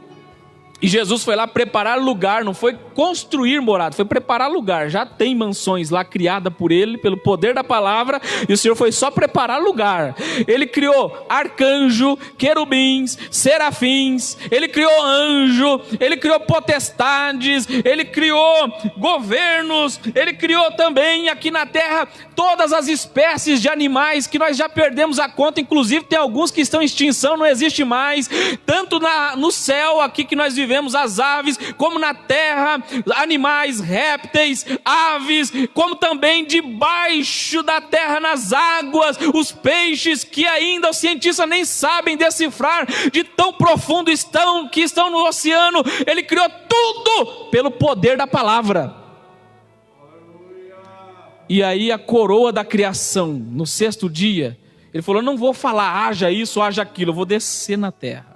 E Jesus foi lá preparar lugar, não foi construir morada, foi preparar lugar. Já tem mansões lá criadas por Ele, pelo poder da palavra, e o Senhor foi só preparar lugar. Ele criou arcanjo, querubins, serafins, Ele criou anjo, Ele criou potestades, Ele criou governos, Ele criou também aqui na terra todas as espécies de animais que nós já perdemos a conta, inclusive tem alguns que estão em extinção, não existe mais, tanto no céu aqui que nós vivemos, as aves, como na terra, animais, répteis, aves, como também debaixo da terra, nas águas, os peixes que ainda os cientistas nem sabem decifrar, de tão profundo que estão no oceano. Ele criou tudo pelo poder da palavra. E aí a coroa da criação, no sexto dia, Ele falou, não vou falar haja isso, haja aquilo, eu vou descer na terra.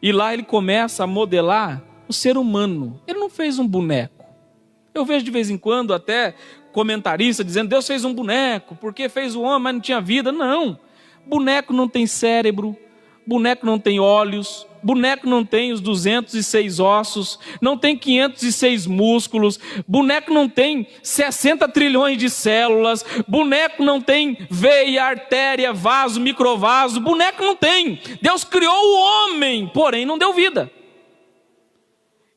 E lá Ele começa a modelar o ser humano. Ele não fez um boneco. Eu vejo de vez em quando até comentarista dizendo, Deus fez um boneco, porque fez o homem, mas não tinha vida. Não, boneco não tem cérebro, boneco não tem olhos, boneco não tem os 206 ossos, não tem 506 músculos, boneco não tem 60 trilhões de células, boneco não tem veia, artéria, vaso, microvaso, boneco não tem. Deus criou o homem, porém não deu vida.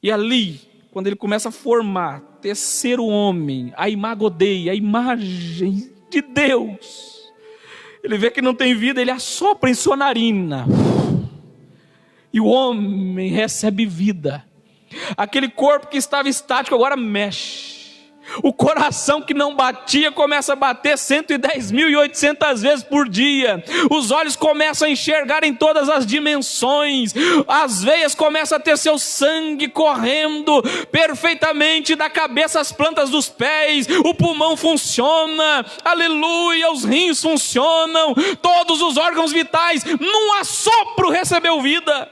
E ali, quando Ele começa a formar, tecer o homem, a imago Dei, a imagem de Deus, Ele vê que não tem vida, Ele assopra em sua narina. E o homem recebe vida. Aquele corpo que estava estático agora mexe. O coração que não batia começa a bater 110.800 vezes por dia. Os olhos começam a enxergar em todas as dimensões. As veias começam a ter seu sangue correndo perfeitamente da cabeça às plantas dos pés. O pulmão funciona, aleluia, os rins funcionam. Todos os órgãos vitais, num assopro, recebeu vida.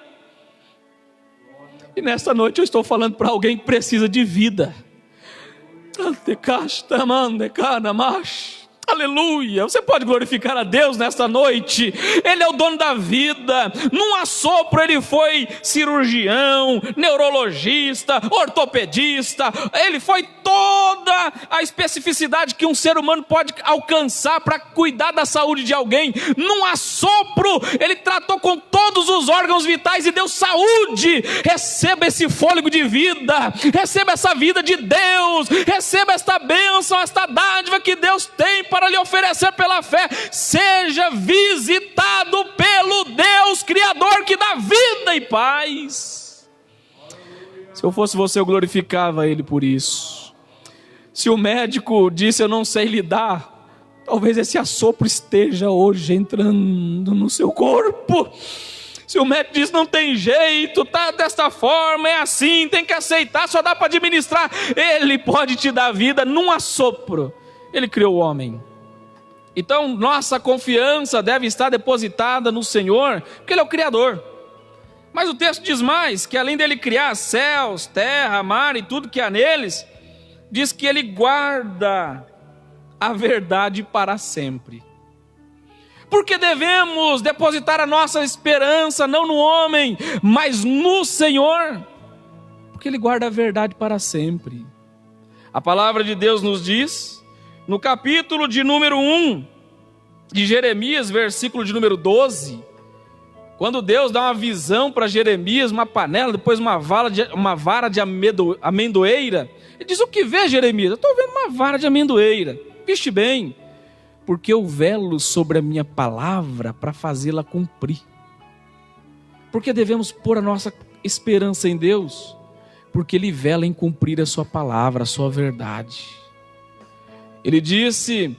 E nesta noite eu estou falando para alguém que precisa de vida. Aleluia, você pode glorificar a Deus nesta noite. Ele é o dono da vida. Num assopro ele foi cirurgião, neurologista, ortopedista. Ele foi toda a especificidade que um ser humano pode alcançar para cuidar da saúde de alguém. Num assopro ele tratou com todos os órgãos vitais e deu saúde. Receba esse fôlego de vida, receba essa vida de Deus, receba esta bênção, esta dádiva que Deus tem para lhe oferecer pela fé. Seja visitado pelo Deus Criador que dá vida e paz. Se eu fosse você, eu glorificava Ele por isso. Se o médico disse eu não sei lidar, talvez esse assopro esteja hoje entrando no seu corpo. Se o médico diz não tem jeito, tá desta forma, é assim, tem que aceitar, só dá para administrar, Ele pode te dar vida num assopro. Ele criou o homem. Então nossa confiança deve estar depositada no Senhor, porque Ele é o Criador. Mas o texto diz mais, que além dele criar céus, terra, mar e tudo que há neles, diz que Ele guarda a verdade para sempre. Porque devemos depositar a nossa esperança não no homem, mas no Senhor, porque Ele guarda a verdade para sempre. A palavra de Deus nos diz, no capítulo de número 1 de Jeremias, versículo de número 12, quando Deus dá uma visão para Jeremias, uma panela, depois uma vara de amendoeira, ele diz: o que vê, Jeremias? Eu estou vendo uma vara de amendoeira. Viste bem, porque eu velo sobre a minha palavra para fazê-la cumprir. Porque devemos pôr a nossa esperança em Deus, porque Ele vela em cumprir a sua palavra, a sua verdade. Ele disse: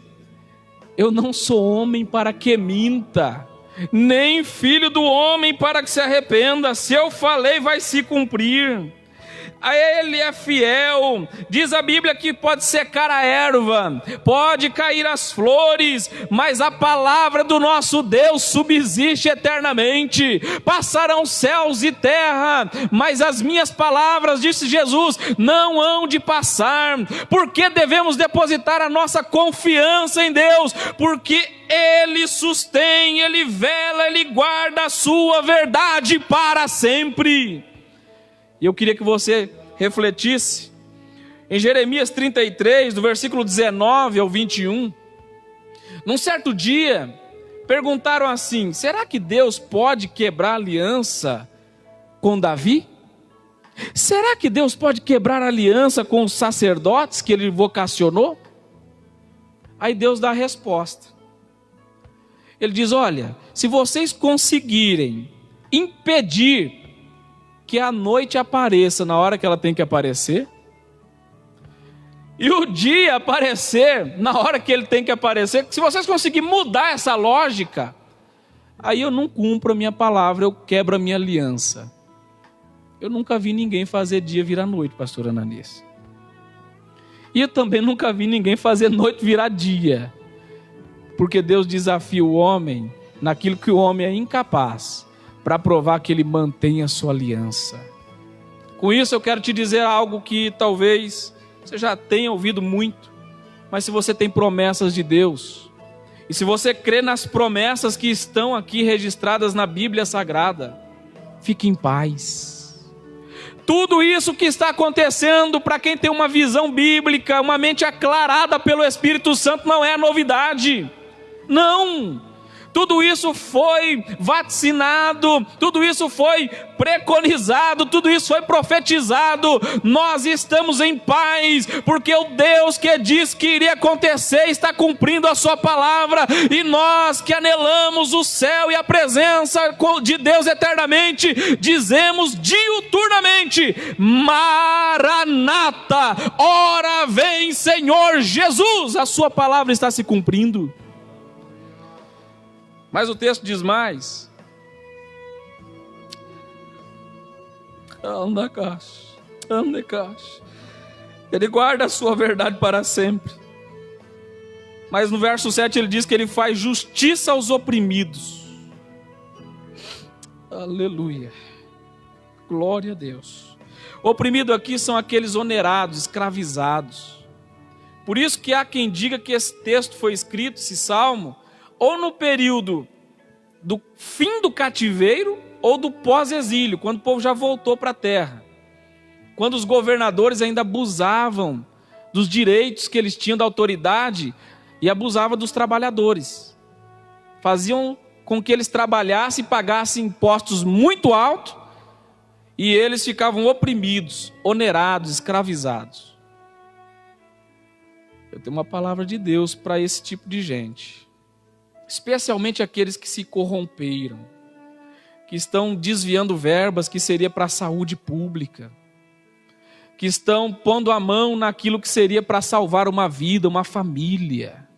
eu não sou homem para que minta, nem filho do homem para que se arrependa. Se eu falei, vai se cumprir. A Ele é fiel. Diz a Bíblia que pode secar a erva, pode cair as flores, mas a palavra do nosso Deus subsiste eternamente. Passarão céus e terra, mas as minhas palavras, disse Jesus, não hão de passar. Porque devemos depositar a nossa confiança em Deus? Porque Ele sustém, Ele vela, Ele guarda a sua verdade para sempre. E eu queria que você refletisse em Jeremias 33, do versículo 19 ao 21. Num certo dia, perguntaram assim: será que Deus pode quebrar a aliança com Davi? Será que Deus pode quebrar a aliança com os sacerdotes que Ele vocacionou? Aí Deus dá a resposta. Ele diz: olha, se vocês conseguirem impedir que a noite apareça na hora que ela tem que aparecer, e o dia aparecer na hora que ele tem que aparecer, se vocês conseguirem mudar essa lógica, aí eu não cumpro a minha palavra, eu quebro a minha aliança. Eu nunca vi ninguém fazer dia virar noite, pastor Ananias. E eu também nunca vi ninguém fazer noite virar dia, porque Deus desafia o homem naquilo que o homem é incapaz, para provar que Ele mantém a sua aliança. Com isso eu quero te dizer algo que talvez você já tenha ouvido muito, mas se você tem promessas de Deus, e se você crê nas promessas que estão aqui registradas na Bíblia Sagrada, fique em paz. Tudo isso que está acontecendo, para quem tem uma visão bíblica, uma mente aclarada pelo Espírito Santo, não é novidade. Não! tudo isso foi vaticinado, tudo isso foi preconizado, tudo isso foi profetizado. Nós estamos em paz, porque o Deus que disse que iria acontecer está cumprindo a sua palavra, e nós que anelamos o céu e a presença de Deus eternamente, dizemos diuturnamente: Maranata, ora vem Senhor Jesus. A sua palavra está se cumprindo. Mas o texto diz mais: Ele guarda a sua verdade para sempre. Mas no verso 7 ele diz que ele faz justiça aos oprimidos. Aleluia. Glória a Deus. Oprimido aqui são aqueles onerados, escravizados. Por isso que há quem diga que esse texto foi escrito, esse salmo, ou no período do fim do cativeiro, ou do pós-exílio, quando o povo já voltou para a terra. Quando os governadores ainda abusavam dos direitos que eles tinham da autoridade e abusavam dos trabalhadores. Faziam com que eles trabalhassem e pagassem impostos muito altos, e eles ficavam oprimidos, onerados, escravizados. Eu tenho uma palavra de Deus para esse tipo de gente, especialmente aqueles que se corromperam, que estão desviando verbas que seria para a saúde pública, que estão pondo a mão naquilo que seria para salvar uma vida, uma família.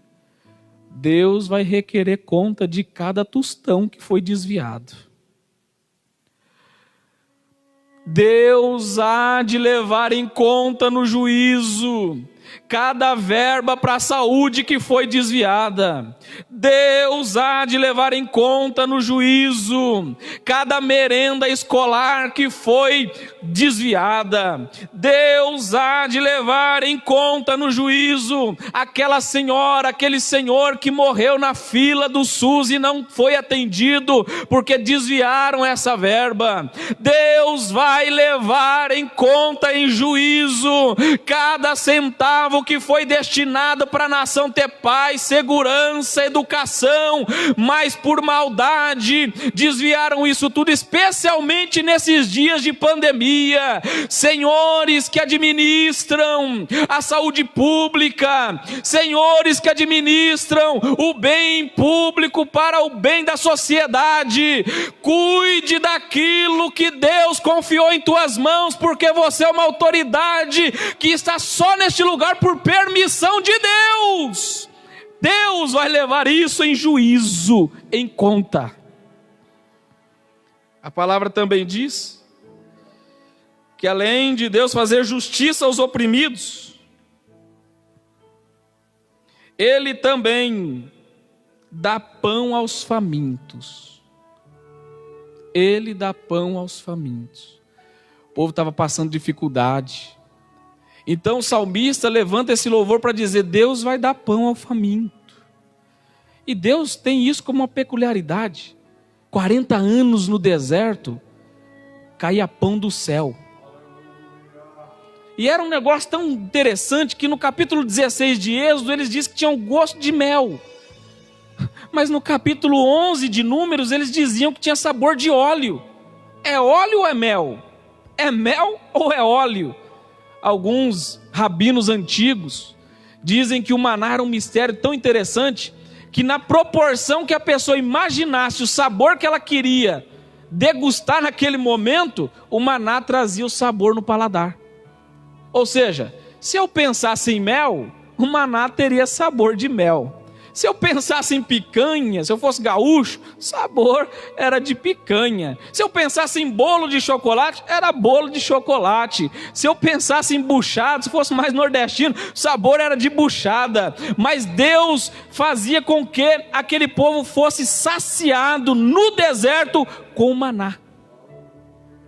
Deus vai requerer conta de cada tostão que foi desviado. Deus há de levar em conta no juízo cada verba para a saúde que foi desviada. Deus há de levar em conta no juízo cada merenda escolar que foi desviada. Deus há de levar em conta no juízo aquela senhora, aquele senhor que morreu na fila do SUS e não foi atendido porque desviaram essa verba. Deus vai levar em conta em juízo cada centavo que foi destinado para a nação ter paz, segurança, educação, mas por maldade desviaram isso tudo, especialmente nesses dias de pandemia. Senhores que administram a saúde pública, senhores que administram o bem público para o bem da sociedade, cuide daquilo que Deus confiou em tuas mãos, porque você é uma autoridade que está só neste lugar por permissão de Deus. Deus vai levar isso em juízo, em conta. A palavra também diz que além de Deus fazer justiça aos oprimidos, Ele também dá pão aos famintos. Ele dá pão aos famintos. O povo estava passando dificuldade. Então o salmista levanta esse louvor para dizer: Deus vai dar pão ao faminto. E Deus tem isso como uma peculiaridade. 40 anos no deserto, caía pão do céu. E era um negócio tão interessante que no capítulo 16 de Êxodo eles dizem que tinha um gosto de mel. Mas no capítulo 11 de Números eles diziam que tinha sabor de óleo. É óleo ou é mel? É mel ou é óleo? Alguns rabinos antigos dizem que o maná era um mistério tão interessante que na proporção que a pessoa imaginasse o sabor que ela queria degustar naquele momento, o maná trazia o sabor no paladar. Ou seja, se eu pensasse em mel, o maná teria sabor de mel. Se eu pensasse em picanha, se eu fosse gaúcho, sabor era de picanha. Se eu pensasse em bolo de chocolate, era bolo de chocolate. Se eu pensasse em buchada, se fosse mais nordestino, sabor era de buchada. Mas Deus fazia com que aquele povo fosse saciado no deserto com maná.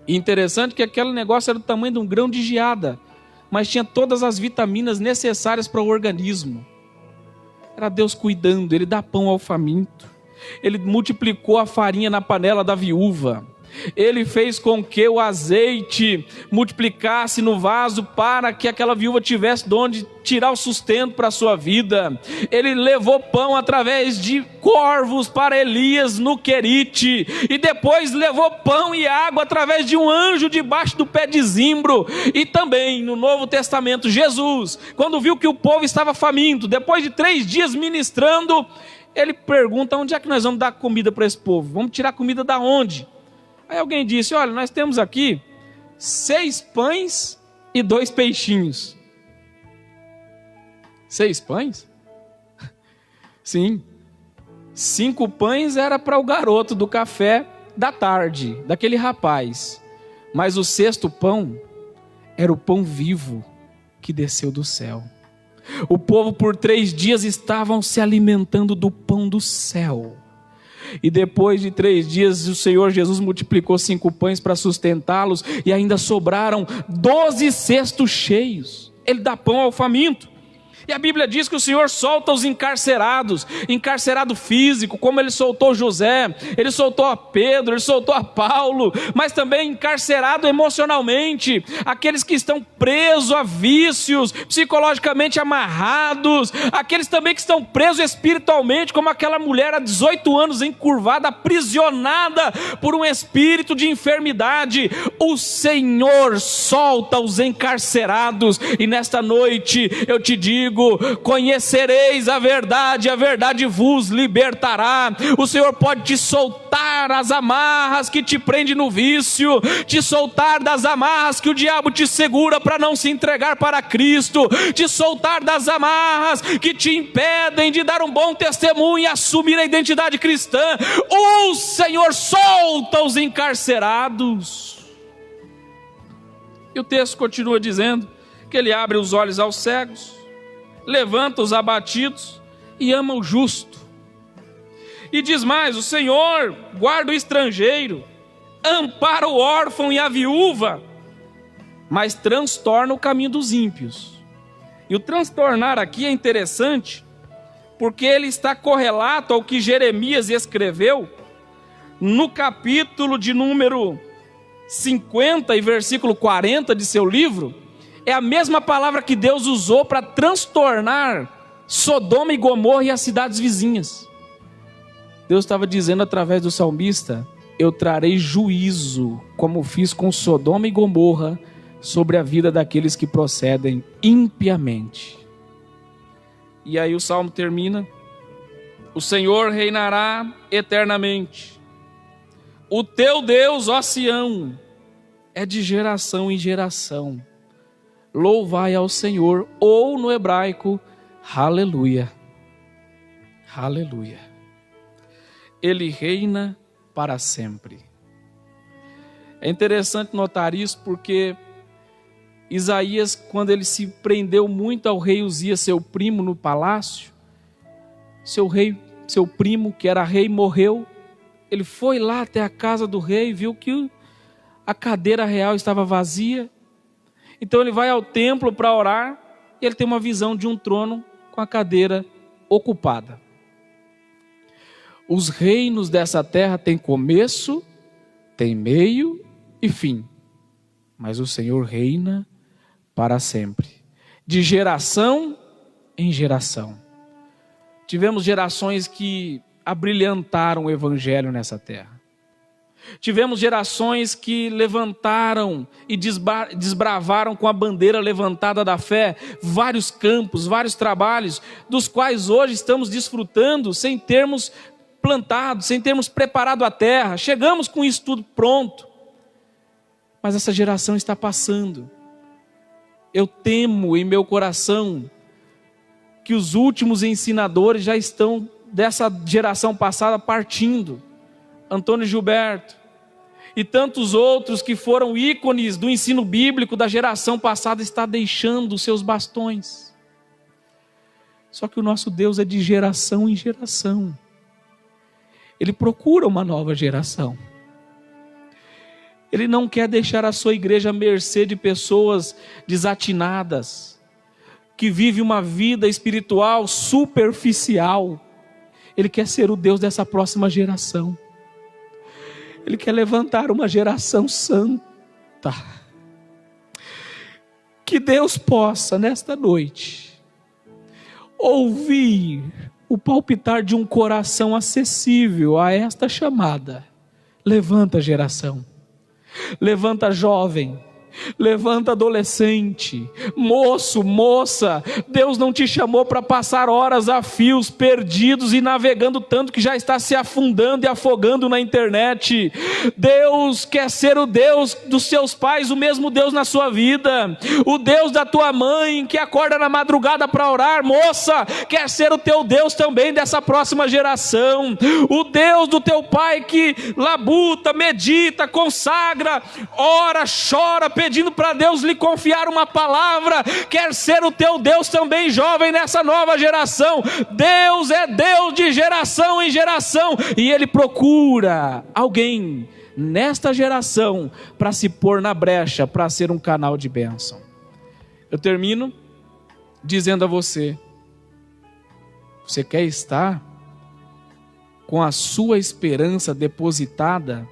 E interessante que aquele negócio era do tamanho de um grão de geada, mas tinha todas as vitaminas necessárias para o organismo. Era Deus cuidando. Ele dá pão ao faminto. Ele multiplicou a farinha na panela da viúva. Ele fez com que o azeite multiplicasse no vaso para que aquela viúva tivesse de onde tirar o sustento para a sua vida. Ele levou pão através de corvos para Elias no Querite, e depois levou pão e água através de um anjo debaixo do pé de zimbro. E também no Novo Testamento, Jesus, quando viu que o povo estava faminto, depois de 3 dias ministrando, ele pergunta: onde é que nós vamos dar comida para esse povo? Vamos tirar comida da onde? Aí alguém disse: olha, nós temos aqui 6 pães e 2 peixinhos. 6 pães? Sim. 5 pães era para o garoto do café da tarde, daquele rapaz. Mas o 6º pão era o pão vivo que desceu do céu. O povo por 3 dias estavam se alimentando do pão do céu. E depois de 3 dias o Senhor Jesus multiplicou 5 pães para sustentá-los, e ainda sobraram 12 cestos cheios. Ele dá pão ao faminto. E a Bíblia diz que o Senhor solta os encarcerados, encarcerado físico, como Ele soltou José, Ele soltou a Pedro, Ele soltou a Paulo, mas também encarcerado emocionalmente, aqueles que estão presos a vícios, psicologicamente amarrados, aqueles também que estão presos espiritualmente, como aquela mulher há 18 anos encurvada, aprisionada por um espírito de enfermidade. O Senhor solta os encarcerados, e nesta noite eu te digo: conhecereis a verdade vos libertará. O Senhor pode te soltar as amarras que te prende no vício, te soltar das amarras que o diabo te segura para não se entregar para Cristo, te soltar das amarras que te impedem de dar um bom testemunho e assumir a identidade cristã. O Senhor solta os encarcerados. E o texto continua dizendo que Ele abre os olhos aos cegos, levanta os abatidos e ama o justo. E diz mais: o Senhor guarda o estrangeiro, ampara o órfão e a viúva, mas transtorna o caminho dos ímpios. E o transtornar aqui é interessante, porque ele está correlato ao que Jeremias escreveu no capítulo de número 50 e versículo 40 de seu livro. É a mesma palavra que Deus usou para transtornar Sodoma e Gomorra e as cidades vizinhas. Deus estava dizendo através do salmista: eu trarei juízo, como fiz com Sodoma e Gomorra, sobre a vida daqueles que procedem impiamente. E aí o salmo termina: o Senhor reinará eternamente. O teu Deus, ó Sião, é de geração em geração. Louvai ao Senhor, ou no hebraico, aleluia, aleluia. Ele reina para sempre. É interessante notar isso, porque Isaías, quando ele se prendeu muito ao rei Uzias, seu primo, no palácio, seu primo, que era rei, morreu. Ele foi lá até a casa do rei, viu que a cadeira real estava vazia. Então ele vai ao templo para orar, e ele tem uma visão de um trono com a cadeira ocupada. Os reinos dessa terra têm começo, têm meio e fim, mas o Senhor reina para sempre, de geração em geração. Tivemos gerações que abrilhantaram o evangelho nessa terra. Tivemos gerações que levantaram e desbravaram com a bandeira levantada da fé vários campos, vários trabalhos, dos quais hoje estamos desfrutando sem termos plantado, sem termos preparado a terra. Chegamos com isso tudo pronto, mas essa geração está passando. Eu temo em meu coração que os últimos ensinadores já estão dessa geração passada partindo. Antônio Gilberto e tantos outros que foram ícones do ensino bíblico da geração passada está deixando os seus bastões. Só que o nosso Deus é de geração em geração. Ele procura uma nova geração. Ele não quer deixar a sua igreja à mercê de pessoas desatinadas, que vivem uma vida espiritual superficial. Ele quer ser o Deus dessa próxima geração. Ele quer levantar uma geração santa. Que Deus possa, nesta noite, ouvir o palpitar de um coração acessível a esta chamada. Levanta, geração. Levanta, jovem. Levanta, adolescente, moço, moça. Deus não te chamou para passar horas a fios, perdidos e navegando tanto que já está se afundando e afogando na internet. Deus quer ser o Deus dos seus pais, o mesmo Deus na sua vida. O Deus da tua mãe que acorda na madrugada para orar, moça, quer ser o teu Deus também dessa próxima geração. O Deus do teu pai que labuta, medita, consagra, ora, chora, pedindo para Deus lhe confiar uma palavra, quer ser o teu Deus também, jovem, nessa nova geração. Deus é Deus de geração em geração, e Ele procura alguém nesta geração para se pôr na brecha, para ser um canal de bênção. Eu termino dizendo a você: você quer estar com a sua esperança depositada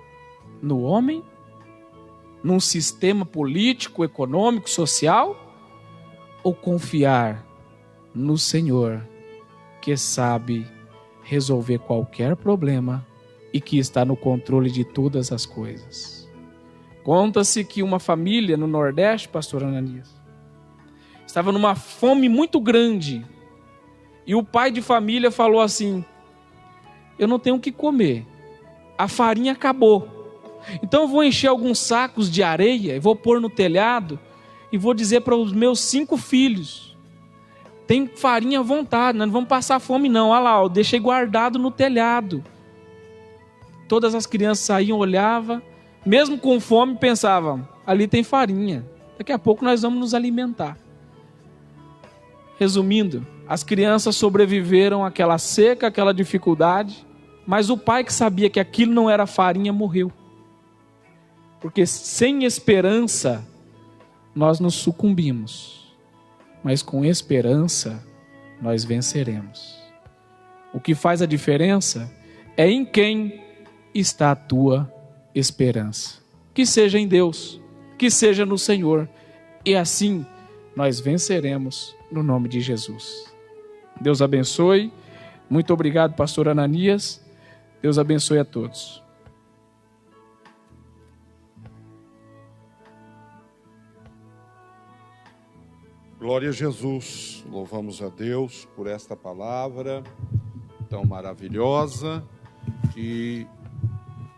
no homem? Num sistema político, econômico, social? Ou confiar no Senhor, que sabe resolver qualquer problema e que está no controle de todas as coisas? Conta-se que uma família no Nordeste, pastor Ananias, estava numa fome muito grande, e o pai de família falou assim: eu não tenho o que comer, a farinha acabou. Então eu vou encher alguns sacos de areia e vou pôr no telhado e vou dizer para os meus 5 filhos: tem farinha à vontade, nós não vamos passar fome não. Olha lá, eu deixei guardado no telhado. Todas as crianças saíam, olhavam, mesmo com fome, pensavam: ali tem farinha, daqui a pouco nós vamos nos alimentar. Resumindo, as crianças sobreviveram àquela seca, àquela dificuldade, mas o pai, que sabia que aquilo não era farinha, morreu. Porque sem esperança nós nos sucumbimos, mas com esperança nós venceremos. O que faz a diferença é em quem está a tua esperança. Que seja em Deus, que seja no Senhor, e assim nós venceremos no nome de Jesus. Deus abençoe. Muito obrigado, pastor Ananias. Deus abençoe a todos. Glória a Jesus, louvamos a Deus por esta palavra tão maravilhosa que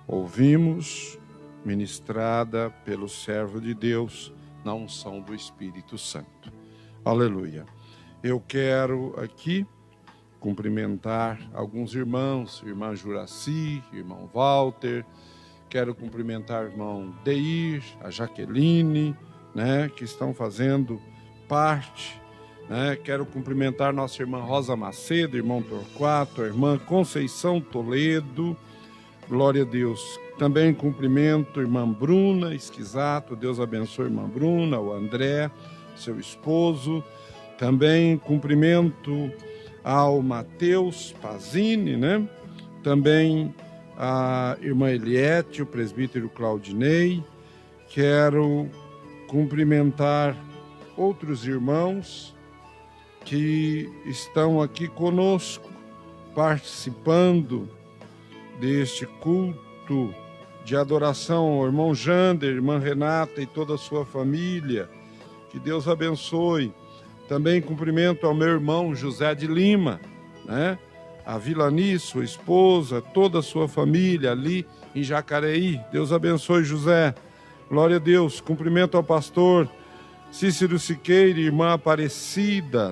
ouvimos, ministrada pelo servo de Deus na unção do Espírito Santo. Aleluia. Eu quero aqui cumprimentar alguns irmãos, irmã Juraci, irmão Walter, quero cumprimentar o irmão Deir, a Jaqueline, que estão fazendo parte, Quero cumprimentar nossa irmã Rosa Macedo, irmão Torquato, a irmã Conceição Toledo, glória a Deus. Também cumprimento a irmã Bruna Esquisato, Deus abençoe a irmã Bruna, o André, seu esposo. Também cumprimento ao Mateus Pazini, Também a irmã Eliette, o presbítero Claudinei. Quero cumprimentar outros irmãos que estão aqui conosco, participando deste culto de adoração, ao irmão Jander, irmã Renata e toda a sua família. Que Deus abençoe. Também cumprimento ao meu irmão José de Lima, a Vilani, sua esposa, toda a sua família ali em Jacareí. Deus abençoe, José. Glória a Deus. Cumprimento ao pastor Cícero Siqueira, irmã Aparecida,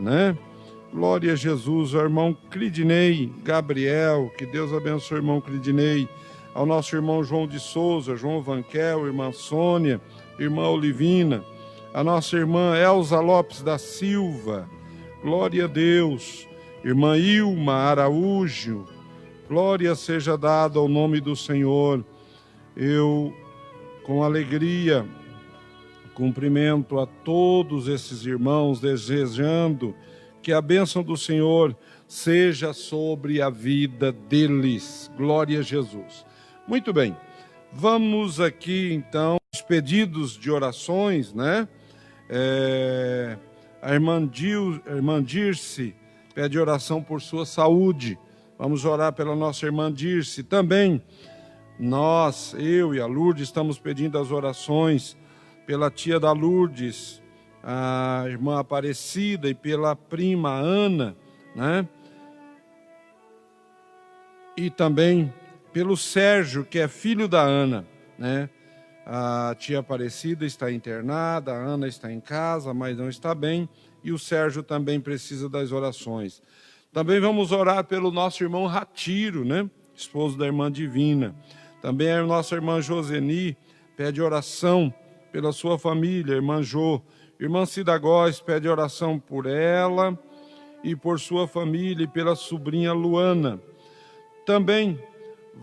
Glória a Jesus. Ao irmão Cridinei Gabriel, que Deus abençoe, irmão Cridinei. Ao nosso irmão João de Souza, João Vanquel, irmã Sônia, irmã Olivina. A nossa irmã Elza Lopes da Silva, glória a Deus. Irmã Ilma Araújo, glória seja dada ao nome do Senhor. Eu, com alegria, cumprimento a todos esses irmãos, desejando que a bênção do Senhor seja sobre a vida deles. Glória a Jesus. Muito bem, Vamos aqui, então, os pedidos de orações, né? A irmã Dirce pede oração por sua saúde. Vamos orar pela nossa irmã Dirce. Também eu e a Lourdes estamos pedindo as orações pela tia da Lourdes, a irmã Aparecida, e pela prima Ana, né? E também pelo Sérgio, que é filho da Ana, né? A tia Aparecida está internada, a Ana está em casa, mas não está bem, e o Sérgio também precisa das orações. Também vamos orar pelo nosso irmão Ratiro, né? Esposo da irmã Divina. Também a nossa irmã Joseni pede oração pela sua família, irmã Jô. Irmã Cida Góes pede oração por ela e por sua família e pela sobrinha Luana. Também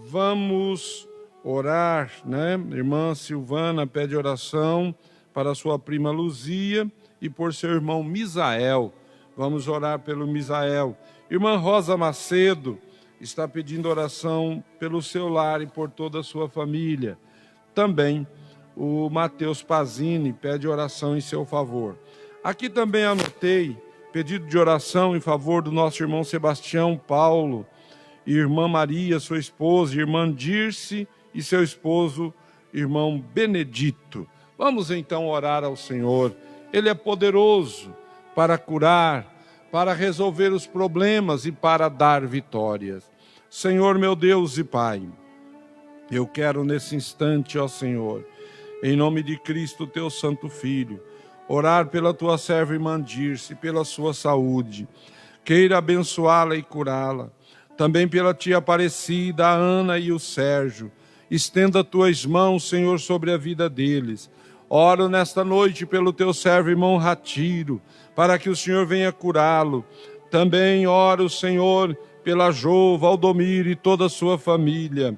vamos orar, né? Irmã Silvana pede oração para sua prima Luzia e por seu irmão Misael. Vamos orar pelo Misael. Irmã Rosa Macedo está pedindo oração pelo seu lar e por toda a sua família. Também o Mateus Pazini pede oração em seu favor. Aqui também anotei pedido de oração em favor do nosso irmão Sebastião Paulo, irmã Maria, sua esposa, irmã Dirce e seu esposo, irmão Benedito. Vamos então orar ao Senhor. Ele é poderoso para curar, para resolver os problemas e para dar vitórias. Senhor, meu Deus e Pai, eu quero nesse instante, ó Senhor, em nome de Cristo, teu santo Filho, orar pela tua serva irmã Dirce, pela sua saúde. Queira abençoá-la e curá-la. Também pela tia Aparecida, a Ana e o Sérgio. Estenda tuas mãos, Senhor, sobre a vida deles. Oro nesta noite pelo teu servo irmão Ratiro, para que o Senhor venha curá-lo. Também oro, Senhor, pela Jô, Valdomiro e toda a sua família.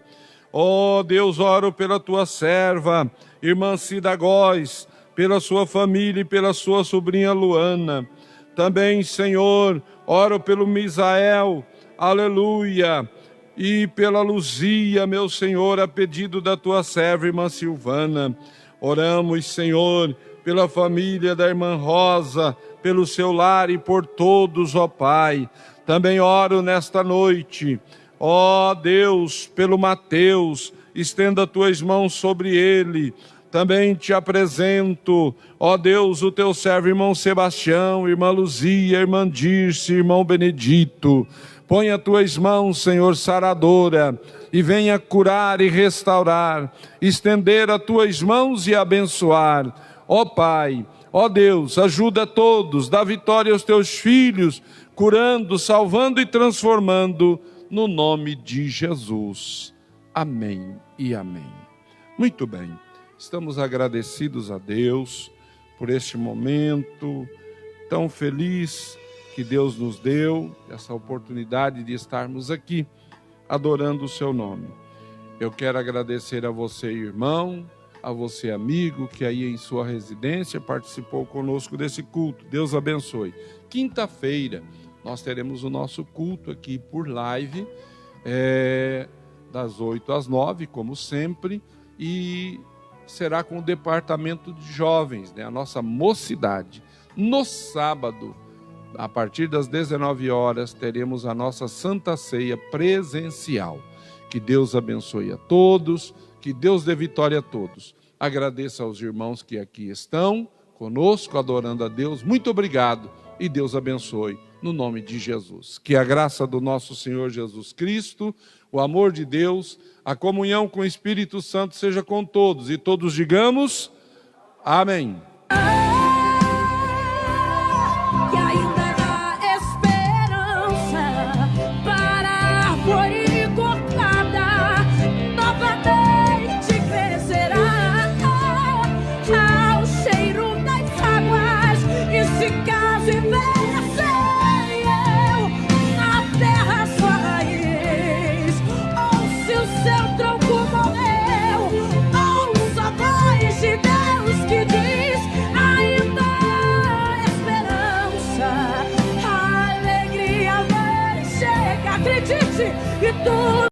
Ó Deus, oro pela tua serva, irmã Cida Góes, pela sua família e pela sua sobrinha Luana. Também, Senhor, oro pelo Misael, aleluia, e pela Luzia, meu Senhor, a pedido da tua serva, irmã Silvana. Oramos, Senhor, pela família da irmã Rosa, pelo seu lar e por todos, ó Pai. Também oro nesta noite, ó Deus, pelo Mateus, estenda tuas mãos sobre ele. Também te apresento, ó Deus, o teu servo irmão Sebastião, irmã Luzia, irmã Dirce, irmão Benedito. Põe as tuas mãos, Senhor, saradora, e venha curar e restaurar, estender as tuas mãos e abençoar. Ó Pai, ó Deus, ajuda todos, dá vitória aos teus filhos, curando, salvando e transformando, no nome de Jesus. Amém e amém. Muito bem, estamos agradecidos a Deus por este momento tão feliz que Deus nos deu, essa oportunidade de estarmos aqui, adorando o seu nome. Eu quero agradecer a você, irmão, a você, amigo, que aí em sua residência participou conosco desse culto. Deus abençoe. Quinta-feira, nós teremos o nosso culto aqui por live, das 8 às 9, como sempre, e será com o departamento de jovens, né, a nossa mocidade. No sábado, a partir das 19 horas, teremos a nossa Santa Ceia presencial. Que Deus abençoe a todos, que Deus dê vitória a todos. Agradeço aos irmãos que aqui estão conosco, adorando a Deus. Muito obrigado e Deus abençoe, no nome de Jesus. Que a graça do nosso Senhor Jesus Cristo, o amor de Deus, a comunhão com o Espírito Santo seja com todos. E todos digamos, amém. Acredite e tudo.